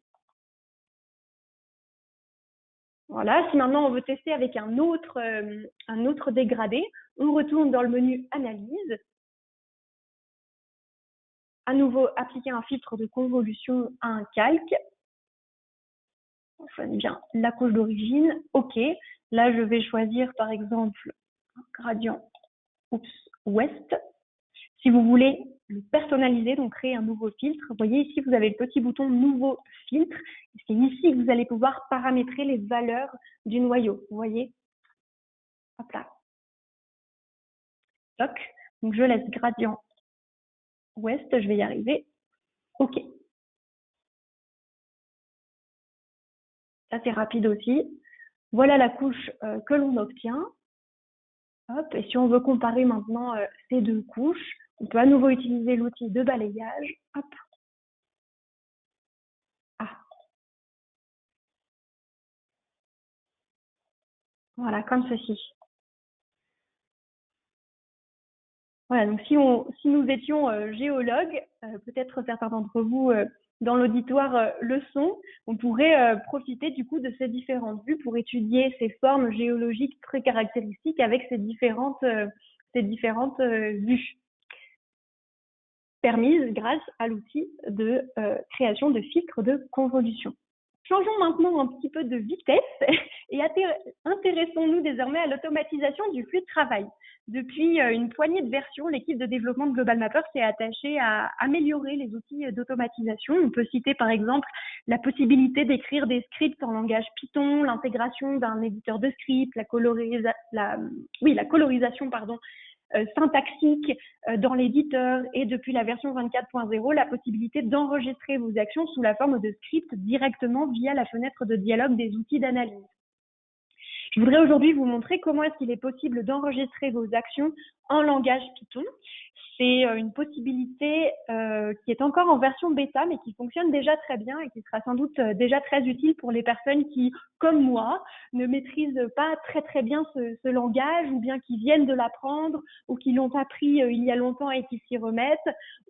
Voilà, si maintenant on veut tester avec un autre dégradé, on retourne dans le menu Analyse. à nouveau appliquer un filtre de convolution à un calque. On choisit bien la couche d'origine. OK. Là, je vais choisir par exemple un gradient ouest. Si vous voulez le personnaliser, donc créer un nouveau filtre, vous voyez ici, vous avez le petit bouton nouveau filtre. C'est ici que vous allez pouvoir paramétrer les valeurs du noyau. Vous voyez? Hop là. Toc. Donc je laisse gradient ouest, je vais y arriver. OK. Ça, c'est rapide aussi. Voilà la couche que l'on obtient. Hop. Et si on veut comparer maintenant ces deux couches, on peut à nouveau utiliser l'outil de balayage. Hop. Ah. Voilà, comme ceci. Voilà, donc si nous étions géologues, peut-être certains d'entre vous dans l'auditoire le sont, on pourrait profiter du coup de ces différentes vues pour étudier ces formes géologiques très caractéristiques avec ces différentes vues permises grâce à l'outil de création de filtres de convolution. Changeons maintenant un petit peu de vitesse et intéressons-nous désormais à l'automatisation du flux de travail. Depuis une poignée de versions, l'équipe de développement de Global Mapper s'est attachée à améliorer les outils d'automatisation. On peut citer par exemple la possibilité d'écrire des scripts en langage Python, l'intégration d'un éditeur de scripts, la colorisation syntaxique dans l'éditeur et depuis la version 24.0, la possibilité d'enregistrer vos actions sous la forme de scripts directement via la fenêtre de dialogue des outils d'analyse. Je voudrais aujourd'hui vous montrer comment est-ce qu'il est possible d'enregistrer vos actions en langage Python. C'est une possibilité qui est encore en version bêta, mais qui fonctionne déjà très bien et qui sera sans doute déjà très utile pour les personnes qui, comme moi, ne maîtrisent pas très bien ce langage, ou bien qui viennent de l'apprendre, ou qui l'ont appris il y a longtemps et qui s'y remettent,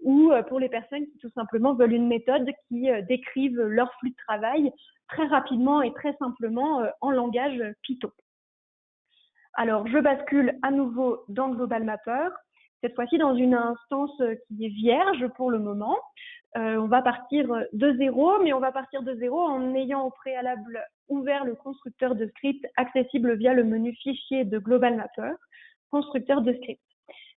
ou pour les personnes qui tout simplement veulent une méthode qui décrive leur flux de travail très rapidement et très simplement en langage Python. Alors, je bascule à nouveau dans Global Mapper, cette fois-ci dans une instance qui est vierge pour le moment. On va partir de zéro, mais on va partir de zéro en ayant au préalable ouvert le constructeur de script accessible via le menu fichier de Global Mapper, constructeur de script.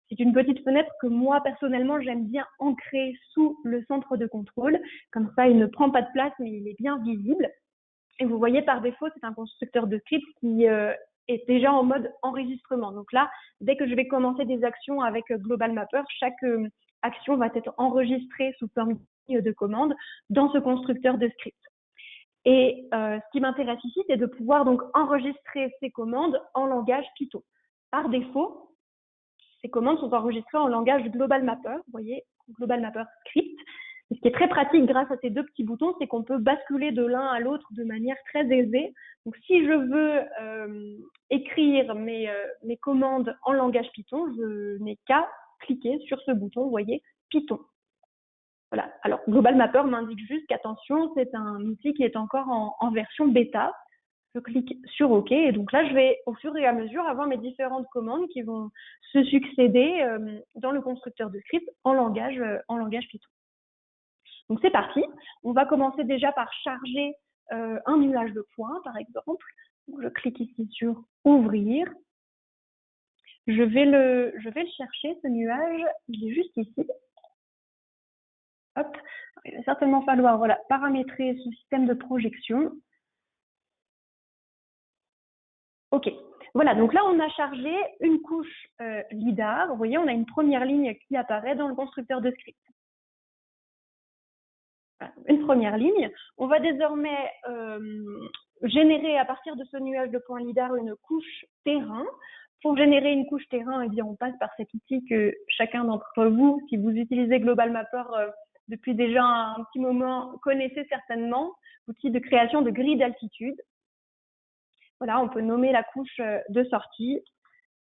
C'est une petite fenêtre que moi, personnellement, j'aime bien ancrer sous le centre de contrôle. Comme ça, il ne prend pas de place, mais il est bien visible. Et vous voyez, par défaut, c'est un constructeur de script qui est déjà en mode enregistrement. Donc là, dès que je vais commencer des actions avec Global Mapper, chaque action va être enregistrée sous forme de commande dans ce constructeur de script. Et ce qui m'intéresse ici, c'est de pouvoir donc enregistrer ces commandes en langage Python. Par défaut, ces commandes sont enregistrées en langage Global Mapper, vous voyez, Global Mapper Script. Et ce qui est très pratique grâce à ces deux petits boutons, c'est qu'on peut basculer de l'un à l'autre de manière très aisée. Donc, si je veux écrire mes commandes en langage Python, je n'ai qu'à cliquer sur ce bouton, vous voyez, Python. Voilà. Alors, Global Mapper m'indique juste qu'attention, c'est un outil qui est encore en version bêta. Je clique sur OK et donc là, je vais au fur et à mesure avoir mes différentes commandes qui vont se succéder dans le constructeur de script en langage Python. Donc, c'est parti. On va commencer déjà par charger un nuage de points, par exemple. Donc, je clique ici sur Ouvrir. Je vais le chercher, ce nuage. Il est juste ici. Hop. Il va certainement falloir paramétrer ce système de projection. OK. Voilà, donc là, on a chargé une couche LIDAR. Vous voyez, on a une première ligne qui apparaît dans le constructeur de script. Voilà, une première ligne. On va désormais générer à partir de ce nuage de points LIDAR une couche terrain. Pour générer une couche terrain, eh bien, on passe par cet outil que chacun d'entre vous, si vous utilisez Global Mapper depuis déjà un petit moment, connaissez certainement, l'outil de création de grille d'altitude. Voilà, on peut nommer la couche de sortie.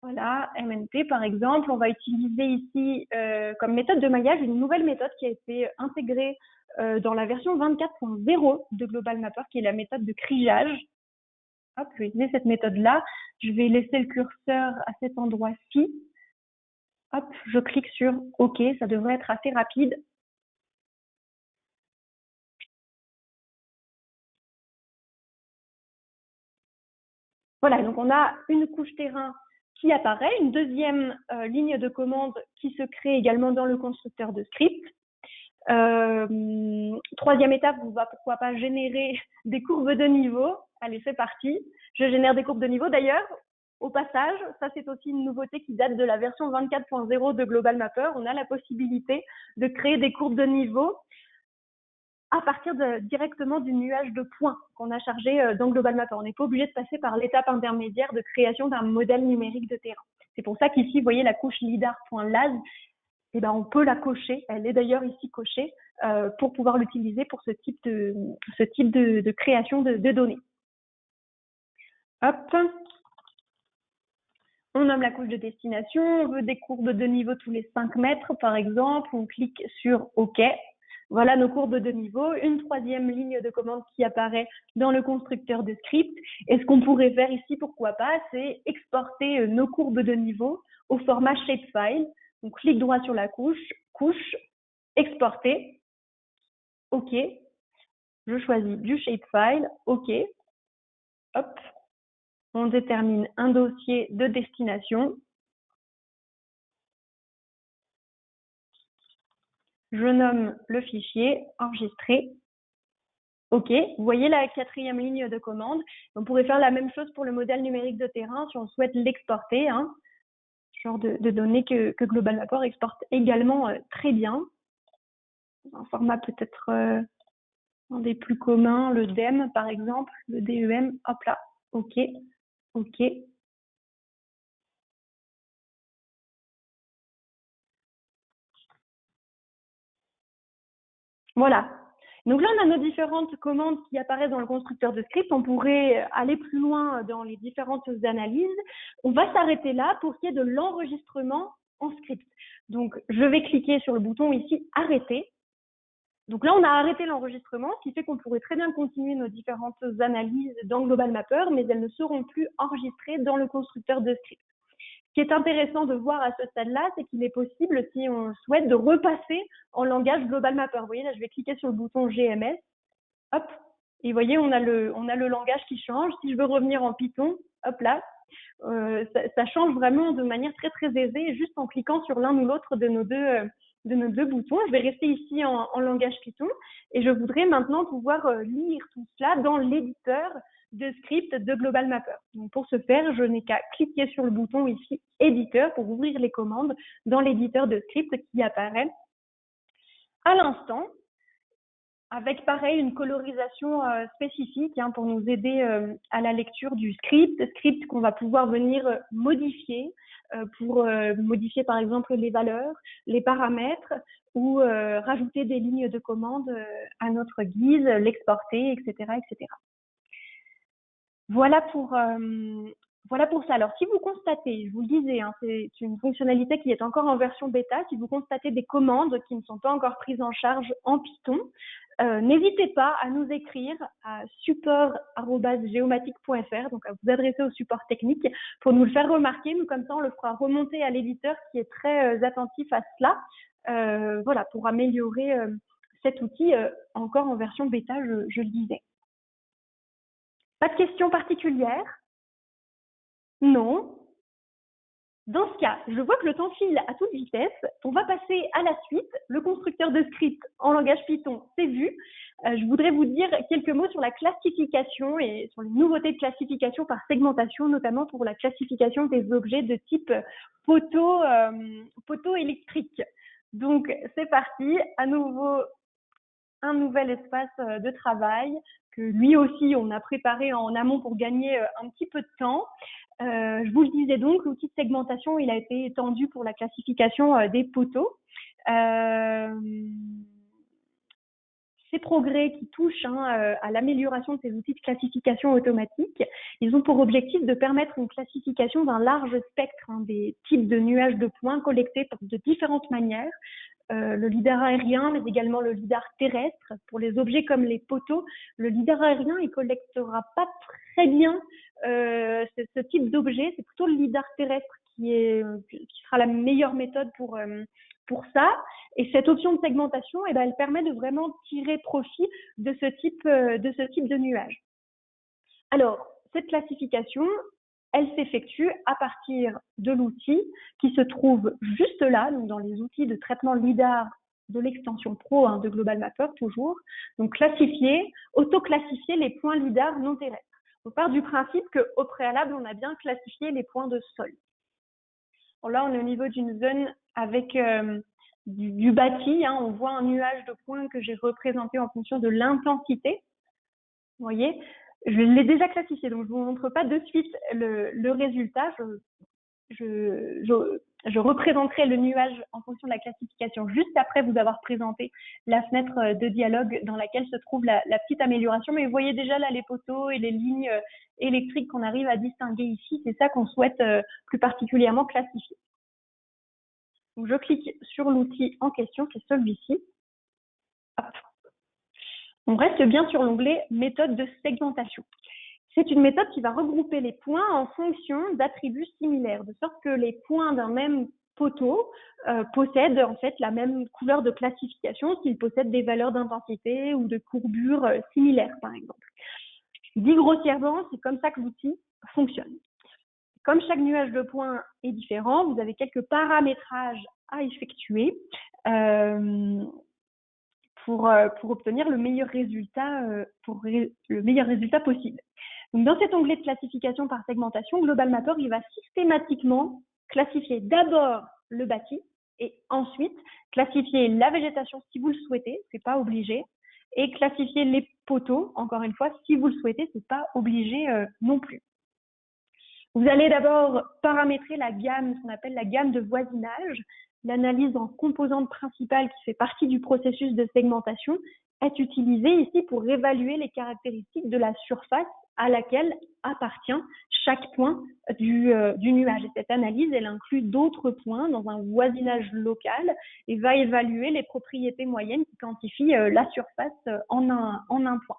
Voilà, MNT par exemple. On va utiliser ici comme méthode de maillage une nouvelle méthode qui a été intégrée dans la version 24.0 de Global Mapper, qui est la méthode de criage. Hop, je vais utiliser cette méthode-là. Je vais laisser le curseur à cet endroit-ci. Hop, je clique sur OK, ça devrait être assez rapide. Voilà, donc on a une couche terrain qui apparaît, une deuxième ligne de commande qui se crée également dans le constructeur de script. Troisième étape, on va pourquoi pas générer des courbes de niveau. Allez, c'est parti. Je génère des courbes de niveau. D'ailleurs, au passage, ça c'est aussi une nouveauté qui date de la version 24.0 de Global Mapper. On a la possibilité de créer des courbes de niveau à partir directement du nuage de points qu'on a chargé dans Global Mapper. On n'est pas obligé de passer par l'étape intermédiaire de création d'un modèle numérique de terrain. C'est pour ça qu'ici, vous voyez la couche lidar.las, eh ben, on peut la cocher. Elle est d'ailleurs ici cochée pour pouvoir l'utiliser pour ce type de création de données. Hop. On nomme la couche de destination. On veut des courbes de niveau tous les 5 mètres, par exemple. On clique sur OK. Voilà nos courbes de niveau. Une troisième ligne de commande qui apparaît dans le constructeur de script. Et ce qu'on pourrait faire ici, pourquoi pas, c'est exporter nos courbes de niveau au format shapefile. Donc, clique droit sur la couche, exporter, OK. Je choisis du shapefile, OK. Hop. On détermine un dossier de destination. Je nomme le fichier, enregistrer. OK, vous voyez la quatrième ligne de commande. On pourrait faire la même chose pour le modèle numérique de terrain si on souhaite l'exporter. Genre de données que Global Mapper exporte également très bien. Un format peut-être un des plus communs, le DEM par exemple, le DEM. Hop là, OK, OK. Voilà. Donc là, on a nos différentes commandes qui apparaissent dans le constructeur de script. On pourrait aller plus loin dans les différentes analyses. On va s'arrêter là pour ce qui est de l'enregistrement en script. Donc, je vais cliquer sur le bouton ici « Arrêter ». Donc là, on a arrêté l'enregistrement, ce qui fait qu'on pourrait très bien continuer nos différentes analyses dans Global Mapper, mais elles ne seront plus enregistrées dans le constructeur de script. Ce qui est intéressant de voir à ce stade-là, c'est qu'il est possible, si on souhaite, de repasser en langage Global Mapper. Vous voyez, là, je vais cliquer sur le bouton GMS. Hop. Et vous voyez, on a le langage qui change. Si je veux revenir en Python, hop là, ça change vraiment de manière très, très aisée, juste en cliquant sur l'un ou l'autre de nos deux boutons. Je vais rester ici en langage Python et je voudrais maintenant pouvoir lire tout cela dans l'éditeur de script de Global Mapper. Donc pour ce faire, je n'ai qu'à cliquer sur le bouton ici éditeur pour ouvrir les commandes dans l'éditeur de script qui apparaît à l'instant, avec pareil une colorisation spécifique pour nous aider à la lecture du script qu'on va pouvoir venir modifier pour modifier par exemple les valeurs, les paramètres ou rajouter des lignes de commande à notre guise, l'exporter, etc., etc. Voilà pour ça. Alors, si vous constatez, je vous le disais, c'est une fonctionnalité qui est encore en version bêta. Si vous constatez des commandes qui ne sont pas encore prises en charge en Python, n'hésitez pas à nous écrire à support@geomatic.fr, donc à vous adresser au support technique pour nous le faire remarquer. Nous, comme ça, on le fera remonter à l'éditeur qui est très attentif à cela, voilà, pour améliorer cet outil encore en version bêta, je le disais. Pas de questions particulières? Non. Dans ce cas, je vois que le temps file à toute vitesse. On va passer à la suite. Le constructeur de script en langage Python, c'est vu. Je voudrais vous dire quelques mots sur la classification et sur les nouveautés de classification par segmentation, notamment pour la classification des objets de type poteau électrique. Donc, c'est parti. À nouveau, un nouvel espace de travail que lui aussi, on a préparé en amont pour gagner un petit peu de temps. Je vous le disais donc, l'outil de segmentation, il a été étendu pour la classification des poteaux. Ces progrès qui touchent à l'amélioration de ces outils de classification automatique, ils ont pour objectif de permettre une classification d'un large spectre des types de nuages de points collectés de différentes manières. Le lidar aérien, mais également le lidar terrestre. Pour les objets comme les poteaux, le lidar aérien, il collectera pas très bien ce type d'objet. C'est plutôt le lidar terrestre qui sera la meilleure méthode pour ça. Et cette option de segmentation, elle permet de vraiment tirer profit de ce type de nuage. Alors, cette classification, elle s'effectue à partir de l'outil qui se trouve juste là, donc dans les outils de traitement LIDAR de l'extension Pro de Global Mapper toujours. Donc classifier, auto-classifier les points LIDAR non terrestres. On part du principe qu'au préalable, on a bien classifié les points de sol. Bon, là, on est au niveau d'une zone avec du bâti. On voit un nuage de points que j'ai représenté en fonction de l'intensité. Vous voyez, je l'ai déjà classifié, donc je ne vous montre pas de suite le résultat. Je représenterai le nuage en fonction de la classification juste après vous avoir présenté la fenêtre de dialogue dans laquelle se trouve la petite amélioration. Mais vous voyez déjà là les poteaux et les lignes électriques qu'on arrive à distinguer ici. C'est ça qu'on souhaite plus particulièrement classifier. Donc je clique sur l'outil en question, qui est celui-ci. On reste bien sur l'onglet méthode de segmentation. C'est une méthode qui va regrouper les points en fonction d'attributs similaires, de sorte que les points d'un même poteau possèdent en fait la même couleur de classification s'ils possèdent des valeurs d'intensité ou de courbure similaires, par exemple. Dit grossièrement, c'est comme ça que l'outil fonctionne. Comme chaque nuage de points est différent, vous avez quelques paramétrages à effectuer pour obtenir le meilleur résultat possible. Donc, dans cet onglet de classification par segmentation, Global Mapper, il va systématiquement classifier d'abord le bâti et ensuite classifier la végétation si vous le souhaitez, c'est pas obligé, et classifier les poteaux, encore une fois, si vous le souhaitez, c'est pas obligé non plus. Vous allez d'abord paramétrer la gamme, ce qu'on appelle la gamme de voisinage. L'analyse en composantes principales qui fait partie du processus de segmentation est utilisée ici pour évaluer les caractéristiques de la surface à laquelle appartient chaque point du nuage. Et cette analyse, elle inclut d'autres points dans un voisinage local et va évaluer les propriétés moyennes qui quantifient la surface en un point.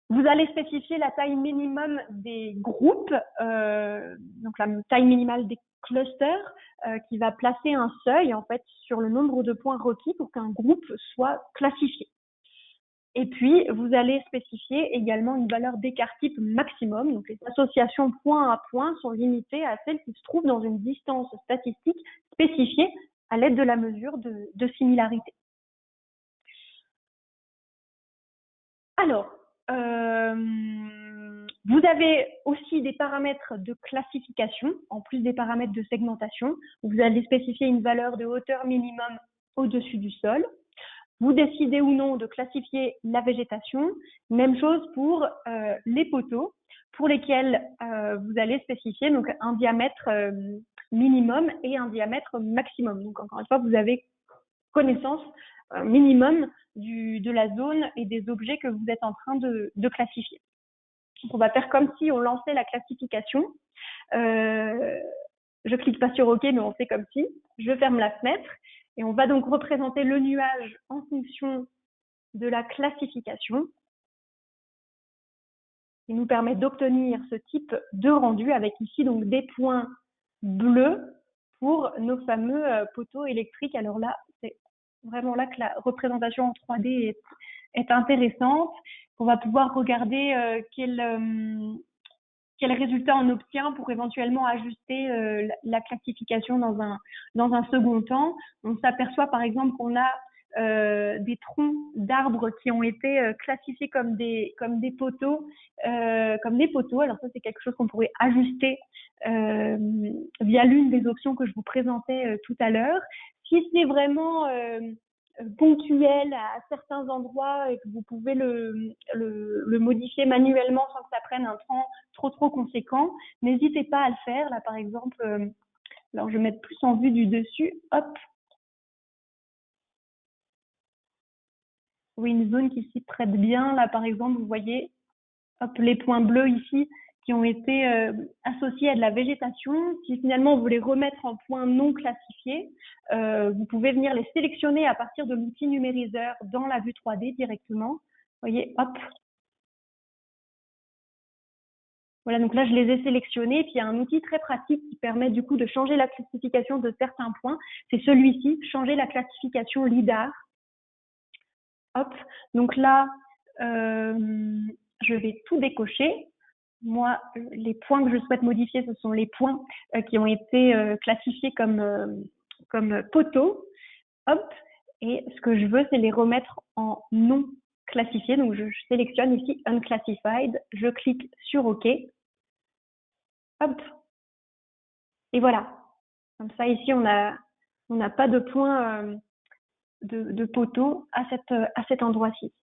Vous allez spécifier la taille minimum des groupes, donc la taille minimale des clusters, qui va placer un seuil en fait sur le nombre de points requis pour qu'un groupe soit classifié. Et puis, vous allez spécifier également une valeur d'écart type maximum. Donc, les associations point à point sont limitées à celles qui se trouvent dans une distance statistique spécifiée à l'aide de la mesure de similarité. Alors, vous avez aussi des paramètres de classification, en plus des paramètres de segmentation. Vous allez spécifier une valeur de hauteur minimum au-dessus du sol. Vous décidez ou non de classifier la végétation. Même chose pour les poteaux, pour lesquels vous allez spécifier donc, un diamètre minimum et un diamètre maximum. Donc, encore une fois, vous avez connaissance minimum de la zone et des objets que vous êtes en train de classifier. Donc, on va faire comme si on lançait la classification. Je clique pas sur OK, mais on fait comme si. Je ferme la fenêtre et on va donc représenter le nuage en fonction de la classification. Il nous permet d'obtenir ce type de rendu avec ici donc des points bleus pour nos fameux poteaux électriques. Alors là, c'est vraiment là que la représentation en 3D est intéressante. On va pouvoir regarder quel résultat on obtient pour éventuellement ajuster la classification dans un second temps. On s'aperçoit par exemple qu'on a des troncs d'arbres qui ont été classifiés comme des poteaux, Alors ça, c'est quelque chose qu'on pourrait ajuster via l'une des options que je vous présentais tout à l'heure. Si c'est vraiment ponctuel à certains endroits et que vous pouvez le modifier manuellement sans que ça prenne un temps trop conséquent, n'hésitez pas à le faire. Là, par exemple, alors je vais mettre plus en vue du dessus. Hop. Oui, une zone qui s'y prête bien. Là, par exemple, vous voyez, hop, les points bleus ici qui ont été associés à de la végétation. Si finalement vous voulez remettre en points non classifiés, vous pouvez venir les sélectionner à partir de l'outil numériseur dans la vue 3D directement. Vous voyez, hop. Voilà, donc là, je les ai sélectionnés. Puis, il y a un outil très pratique qui permet du coup de changer la classification de certains points. C'est celui-ci, changer la classification LIDAR. Hop, donc là, je vais tout décocher. Moi, les points que je souhaite modifier, ce sont les points qui ont été classifiés comme poteaux. Hop, et ce que je veux, c'est les remettre en non classifiés. Donc, je sélectionne ici Unclassified, je clique sur OK. Hop, et voilà. Comme ça, ici, on n'a pas de points de poteaux à cet endroit-ci.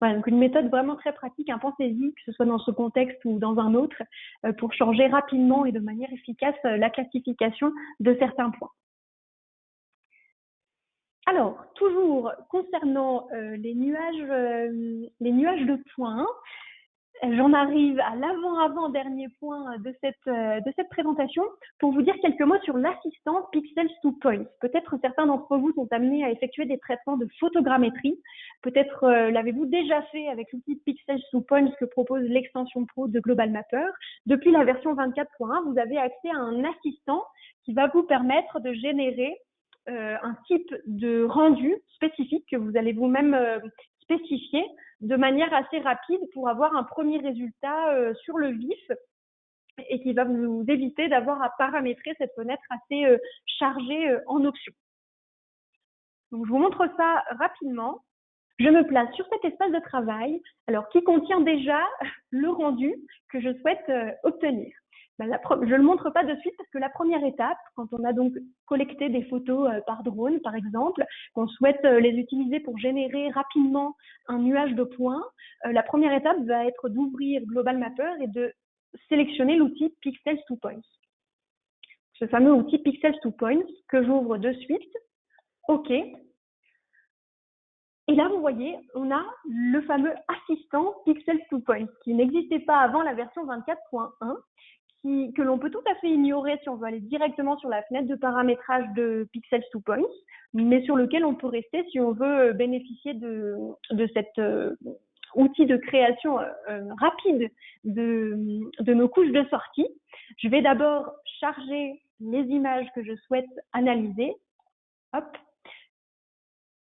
Voilà, donc une méthode vraiment très pratique, pensez-y, que ce soit dans ce contexte ou dans un autre, pour changer rapidement et de manière efficace la classification de certains points. Alors, toujours concernant les nuages de points, j'en arrive à l'avant-dernier point de cette présentation pour vous dire quelques mots sur l'assistant Pixels to Points. Peut-être certains d'entre vous sont amenés à effectuer des traitements de photogrammétrie. Peut-être l'avez-vous déjà fait avec l'outil Pixels to Points que propose l'extension Pro de Global Mapper. Depuis la version 24.1, vous avez accès à un assistant qui va vous permettre de générer un type de rendu spécifique que vous allez vous-même spécifier de manière assez rapide pour avoir un premier résultat sur le vif et qui va vous éviter d'avoir à paramétrer cette fenêtre assez chargée en options. Donc, je vous montre ça rapidement. Je me place sur cet espace de travail, alors qui contient déjà le rendu que je souhaite obtenir. Je ne le montre pas de suite parce que la première étape, quand on a donc collecté des photos par drone, par exemple, qu'on souhaite les utiliser pour générer rapidement un nuage de points, la première étape va être d'ouvrir Global Mapper et de sélectionner l'outil Pixels to Points. Ce fameux outil Pixels to Points que j'ouvre de suite. OK. Et là, vous voyez, on a le fameux assistant Pixels to Points qui n'existait pas avant la version 24.1. Que l'on peut tout à fait ignorer si on veut aller directement sur la fenêtre de paramétrage de Pixels to Points, mais sur lequel on peut rester si on veut bénéficier de cet outil de création rapide de nos couches de sortie. Je vais d'abord charger les images que je souhaite analyser. Hop.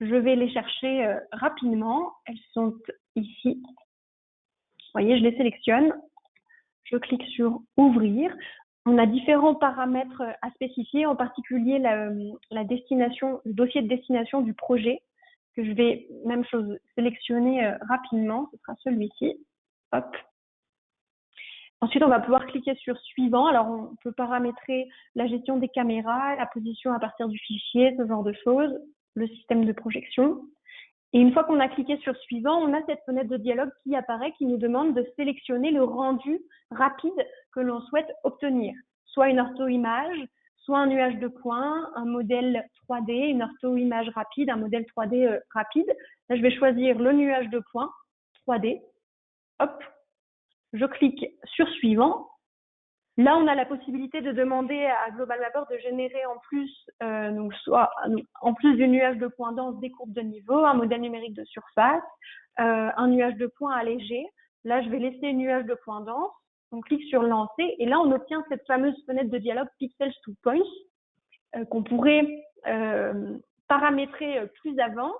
Je vais les chercher rapidement. Elles sont ici. Vous voyez, je les sélectionne. Je clique sur Ouvrir. On a différents paramètres à spécifier, en particulier la destination, le dossier de destination du projet, que je vais, même chose, sélectionner rapidement. Ce sera celui-ci. Hop. Ensuite, on va pouvoir cliquer sur Suivant. Alors, on peut paramétrer la gestion des caméras, la position à partir du fichier, ce genre de choses, le système de projection. Et une fois qu'on a cliqué sur Suivant, on a cette fenêtre de dialogue qui apparaît, qui nous demande de sélectionner le rendu rapide que l'on souhaite obtenir. Soit une ortho-image, soit un nuage de points, un modèle 3D, une ortho-image rapide, un modèle 3D rapide. Là, je vais choisir le nuage de points 3D. Hop, je clique sur Suivant. Là, on a la possibilité de demander à Global Mapper de générer en plus, en plus du nuage de points dense, des courbes de niveau, un modèle numérique de surface, un nuage de points allégé. Là, je vais laisser le nuage de points dense. On clique sur Lancer et là, on obtient cette fameuse fenêtre de dialogue Pixels to Points qu'on pourrait paramétrer plus avant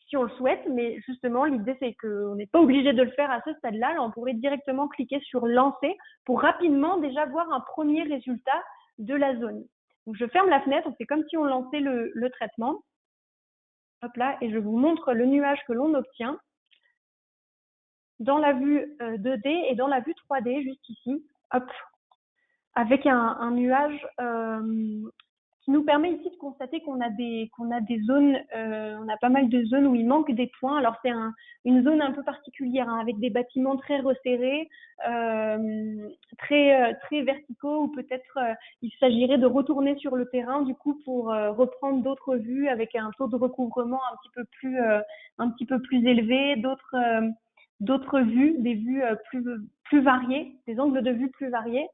si on le souhaite, mais justement, l'idée, c'est qu'on n'est pas obligé de le faire à ce stade-là. Là, on pourrait directement cliquer sur Lancer pour rapidement déjà voir un premier résultat de la zone. Donc, je ferme la fenêtre, c'est comme si on lançait le traitement. Hop là, et je vous montre le nuage que l'on obtient dans la vue 2D et dans la vue 3D, juste ici. Hop, avec un nuage qui nous permet ici de constater qu'on a des zones, on a pas mal de zones où il manque des points. Alors c'est une zone un peu particulière, avec des bâtiments très resserrés, très verticaux, ou peut-être il s'agirait de retourner sur le terrain du coup pour reprendre d'autres vues avec un taux de recouvrement un petit peu plus élevé, d'autres vues, des vues plus variées, des angles de vue plus variés.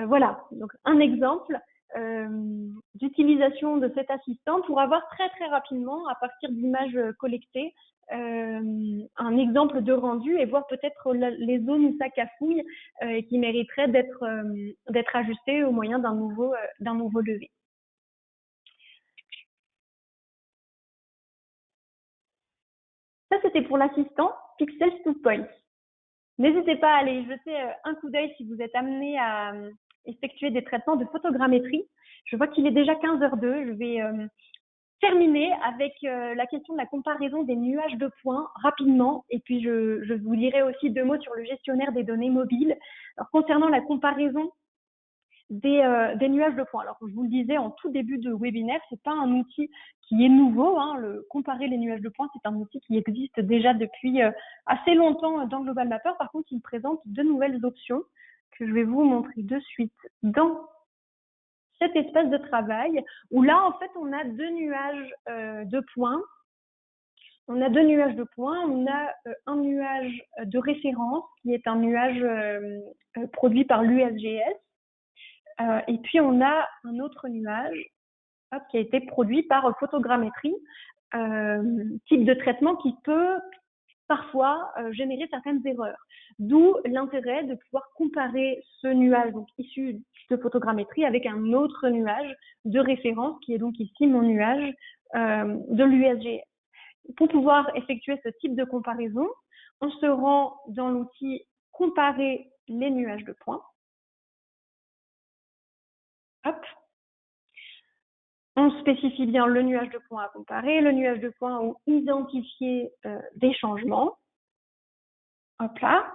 Voilà, donc un exemple d'utilisation de cet assistant pour avoir très très rapidement, à partir d'images collectées, un exemple de rendu et voir peut-être les zones où ça cafouille et qui mériteraient d'être ajustées au moyen d'un nouveau levé. Ça, c'était pour l'assistant. Pixels to Points. N'hésitez pas à aller jeter un coup d'œil si vous êtes amené à effectuer des traitements de photogrammétrie. Je vois qu'il est déjà 15h02. Je vais terminer avec la question de la comparaison des nuages de points rapidement. Et puis, je vous dirai aussi 2 mots sur le gestionnaire des données mobiles. Alors, concernant la comparaison des nuages de points. Alors, je vous le disais en tout début de webinaire, c'est pas un outil qui est nouveau. Comparer les nuages de points, c'est un outil qui existe déjà depuis assez longtemps dans Global Mapper. Par contre, il présente 2 nouvelles options que je vais vous montrer de suite dans cet espace de travail, où là, en fait, on a 2 nuages de points. On a 2 nuages de points. On a un nuage de référence, qui est un nuage produit par l'USGS. Et puis, on a un autre nuage qui a été produit par photogrammétrie, type de traitement qui peut parfois générer certaines erreurs. D'où l'intérêt de pouvoir comparer ce nuage donc issu de photogrammétrie avec un autre nuage de référence qui est donc ici mon nuage de l'USGS. Pour pouvoir effectuer ce type de comparaison, on se rend dans l'outil « Comparer les nuages de points ». Hop. On spécifie bien le nuage de points à comparer, le nuage de points où identifier des changements. Hop là.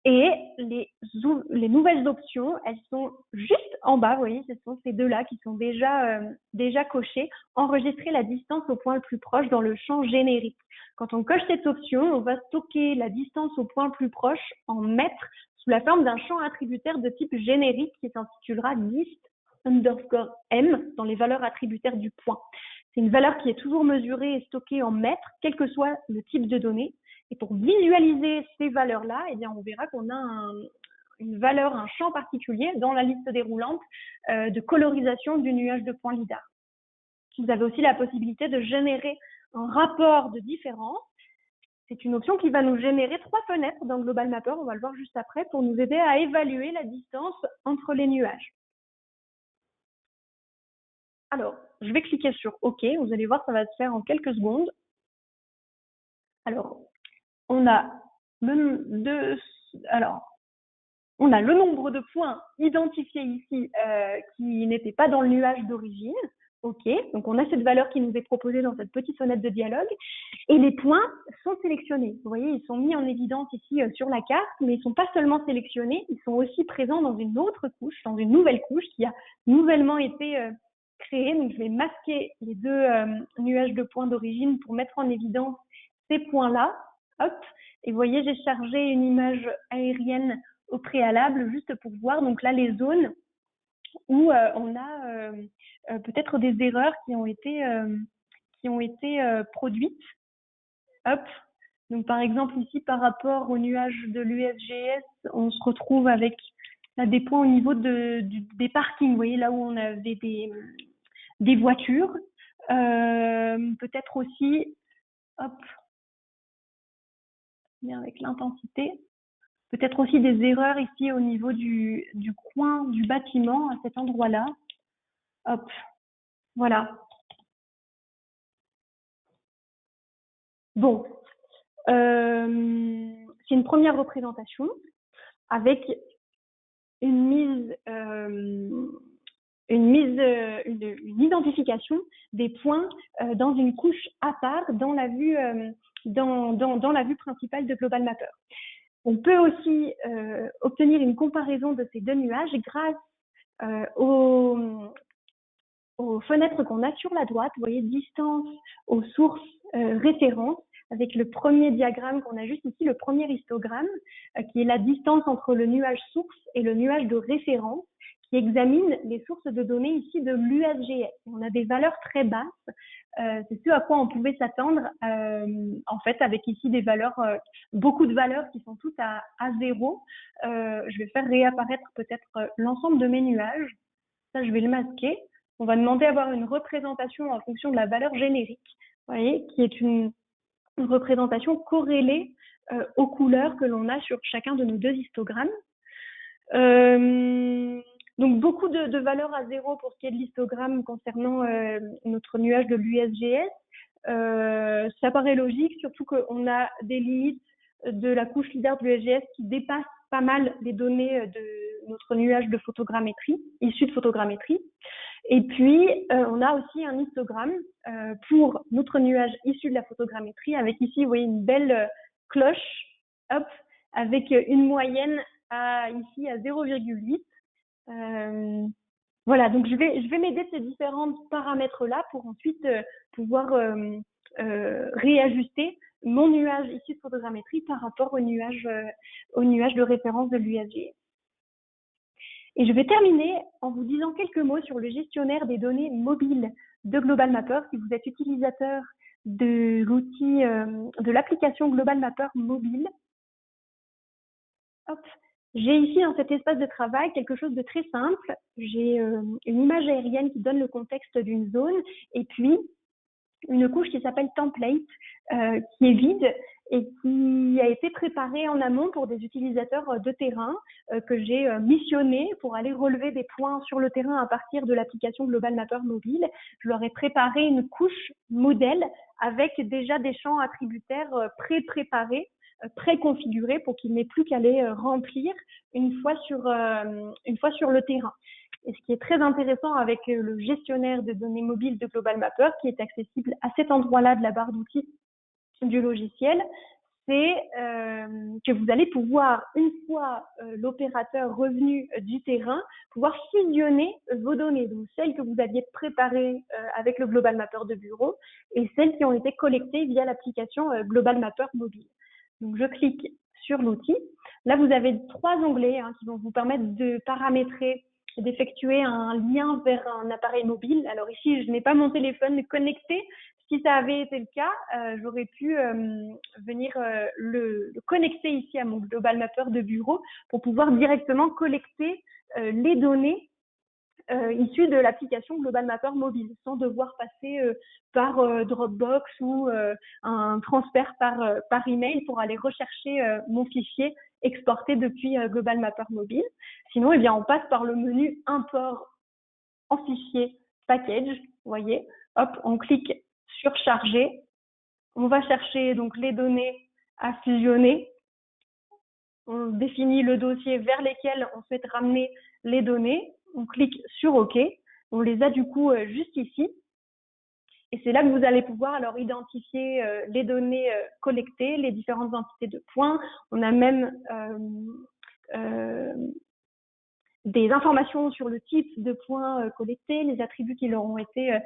Et les nouvelles options, elles sont juste en bas, vous voyez, ce sont ces 2-là qui sont déjà cochées. Enregistrer la distance au point le plus proche dans le champ générique. Quand on coche cette option, on va stocker la distance au point le plus proche en mètres sous la forme d'un champ attributaire de type générique qui s'intitulera dist_m dans les valeurs attributaires du point. C'est une valeur qui est toujours mesurée et stockée en mètres, quel que soit le type de données. Et pour visualiser ces valeurs-là, eh bien, on verra qu'on a une valeur, un champ particulier dans la liste déroulante de colorisation du nuage de points lidar. Vous avez aussi la possibilité de générer un rapport de différence. C'est une option qui va nous générer 3 fenêtres dans Global Mapper, on va le voir juste après, pour nous aider à évaluer la distance entre les nuages. Alors, je vais cliquer sur OK. Vous allez voir, ça va se faire en quelques secondes. Alors, on a le nombre de points identifiés ici qui n'étaient pas dans le nuage d'origine. OK, donc on a cette valeur qui nous est proposée dans cette petite fenêtre de dialogue. Et les points sont sélectionnés. Vous voyez, ils sont mis en évidence ici sur la carte, mais ils ne sont pas seulement sélectionnés, ils sont aussi présents dans une autre couche, dans une nouvelle couche qui a nouvellement été créée. Donc je vais masquer les 2 nuages de points d'origine pour mettre en évidence ces points-là. Hop, et vous voyez, j'ai chargé une image aérienne au préalable juste pour voir. Donc là, les zones où on a peut-être des erreurs qui ont été produites. Hop. Donc par exemple ici, par rapport au nuage de l'USGS, on se retrouve avec là, des points au niveau des parkings. Vous voyez, là où on avait des voitures. Peut-être aussi, hop, bien avec l'intensité. Peut-être aussi des erreurs ici au niveau du coin du bâtiment, à cet endroit-là. Hop, voilà. Bon, c'est une première représentation avec une identification des points dans une couche à part dans la vue, dans la vue principale de Global Mapper. On peut aussi obtenir une comparaison de ces 2 nuages grâce aux fenêtres qu'on a sur la droite. Vous voyez, distance aux sources références, avec le premier diagramme qu'on a juste ici, le premier histogramme, qui est la distance entre le nuage source et le nuage de référence, qui examine les sources de données ici de l'USGS. On a des valeurs très basses. C'est ce à quoi on pouvait s'attendre, en fait, avec ici des valeurs, beaucoup de valeurs qui sont toutes à 0. Je vais faire réapparaître peut-être l'ensemble de mes nuages. Ça, je vais le masquer. On va demander à avoir une représentation en fonction de la valeur générique, vous voyez, qui est une représentation corrélée aux couleurs que l'on a sur chacun de nos 2 histogrammes. Donc, beaucoup de valeurs à 0 pour ce qui est de l'histogramme concernant notre nuage de l'USGS. Ça paraît logique, surtout qu'on a des limites de la couche LIDAR du SGS qui dépasse pas mal les données de notre nuage de photogrammétrie, issu de photogrammétrie. Et puis, on a aussi un histogramme pour notre nuage issu de la photogrammétrie, avec ici, vous voyez, une belle cloche, hop, avec une moyenne ici à 0,8. Voilà, donc je vais m'aider de ces différents paramètres-là pour ensuite pouvoir réajuster mon nuage issu de photogrammétrie par rapport au nuage de référence de l'USGS. Et je vais terminer en vous disant quelques mots sur le gestionnaire des données mobiles de Global Mapper. Si vous êtes utilisateur de l'outil, de l'application Global Mapper mobile, hop, j'ai ici dans cet espace de travail quelque chose de très simple. J'ai une image aérienne qui donne le contexte d'une zone et puis une couche qui s'appelle template, qui est vide et qui a été préparée en amont pour des utilisateurs de terrain que j'ai missionné pour aller relever des points sur le terrain à partir de l'application Global Mapper mobile. Je leur ai préparé une couche modèle avec déjà des champs attributaires pré-préparés, préconfigurés pour qu'il n'ait plus qu'à les remplir une fois sur le terrain. Et ce qui est très intéressant avec le gestionnaire de données mobiles de Global Mapper, qui est accessible à cet endroit-là de la barre d'outils du logiciel, c'est que vous allez pouvoir, une fois l'opérateur revenu du terrain, pouvoir fusionner vos données, donc celles que vous aviez préparées avec le Global Mapper de bureau et celles qui ont été collectées via l'application Global Mapper mobile. Donc je clique sur l'outil. Là, vous avez 3 onglets qui vont vous permettre de paramétrer, d'effectuer un lien vers un appareil mobile. Alors ici, je n'ai pas mon téléphone connecté. Si ça avait été le cas, j'aurais pu venir le connecter ici à mon Global Mapper de bureau pour pouvoir directement collecter les données issues de l'application Global Mapper mobile, sans devoir passer par Dropbox ou un transfert par email pour aller rechercher mon fichier exporté depuis Global Mapper mobile. Sinon, eh bien, on passe par le menu import en fichier package. Vous voyez, hop, on clique sur charger. On va chercher donc les données à fusionner. On définit le dossier vers lesquels on souhaite ramener les données. On clique sur OK. On les a du coup juste ici. Et c'est là que vous allez pouvoir alors identifier les données collectées, les différentes entités de points. On a même des informations sur le type de points collectés, les attributs qui leur ont été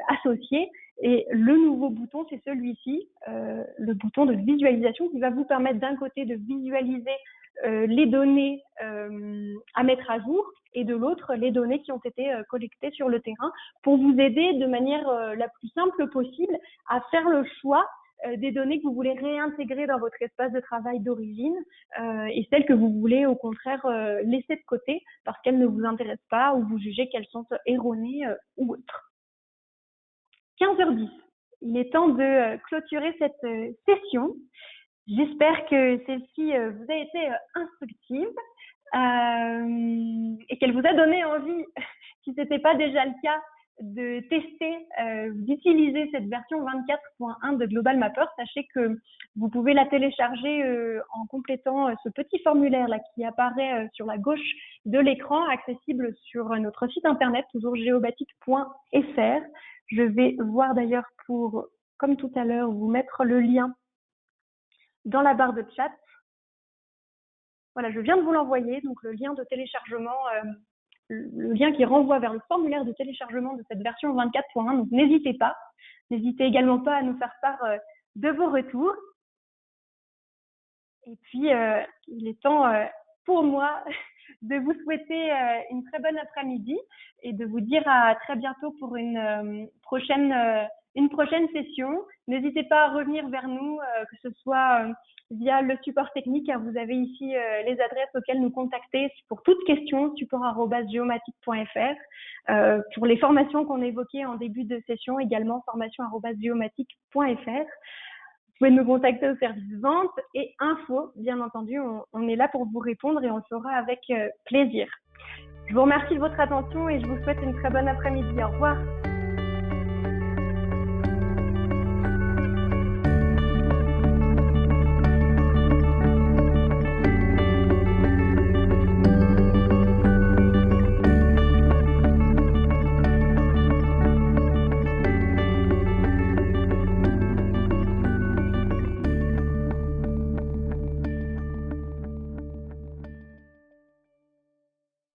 associés. Et le nouveau bouton, c'est celui-ci, le bouton de visualisation qui va vous permettre d'un côté de visualiser les données à mettre à jour et de l'autre, les données qui ont été collectées sur le terrain pour vous aider de manière la plus simple possible à faire le choix des données que vous voulez réintégrer dans votre espace de travail d'origine et celles que vous voulez au contraire laisser de côté parce qu'elles ne vous intéressent pas ou vous jugez qu'elles sont erronées ou autres. 15h10, il est temps de clôturer cette session. J'espère que celle-ci vous a été instructive et qu'elle vous a donné envie, si ce n'était pas déjà le cas, de tester, d'utiliser cette version 24.1 de Global Mapper. Sachez que vous pouvez la télécharger en complétant ce petit formulaire là qui apparaît sur la gauche de l'écran, accessible sur notre site internet, toujours geomatic.fr. Je vais voir d'ailleurs pour, comme tout à l'heure, vous mettre le lien dans la barre de chat. Voilà, je viens de vous l'envoyer, donc le lien de téléchargement, le lien qui renvoie vers le formulaire de téléchargement de cette version 24.1. Donc n'hésitez pas. N'hésitez également pas à nous faire part de vos retours. Et puis, il est temps pour moi de vous souhaiter une très bonne après-midi et de vous dire à très bientôt pour une prochaine session. N'hésitez pas à revenir vers nous, que ce soit via le support technique. Vous avez ici les adresses auxquelles nous contacter pour toute question, support@geomatic.fr. Pour les formations qu'on évoquait en début de session, également formation@geomatic.fr. Vous pouvez nous contacter au service vente et info, bien entendu, on est là pour vous répondre et on le fera avec plaisir. Je vous remercie de votre attention et je vous souhaite une très bonne après-midi. Au revoir.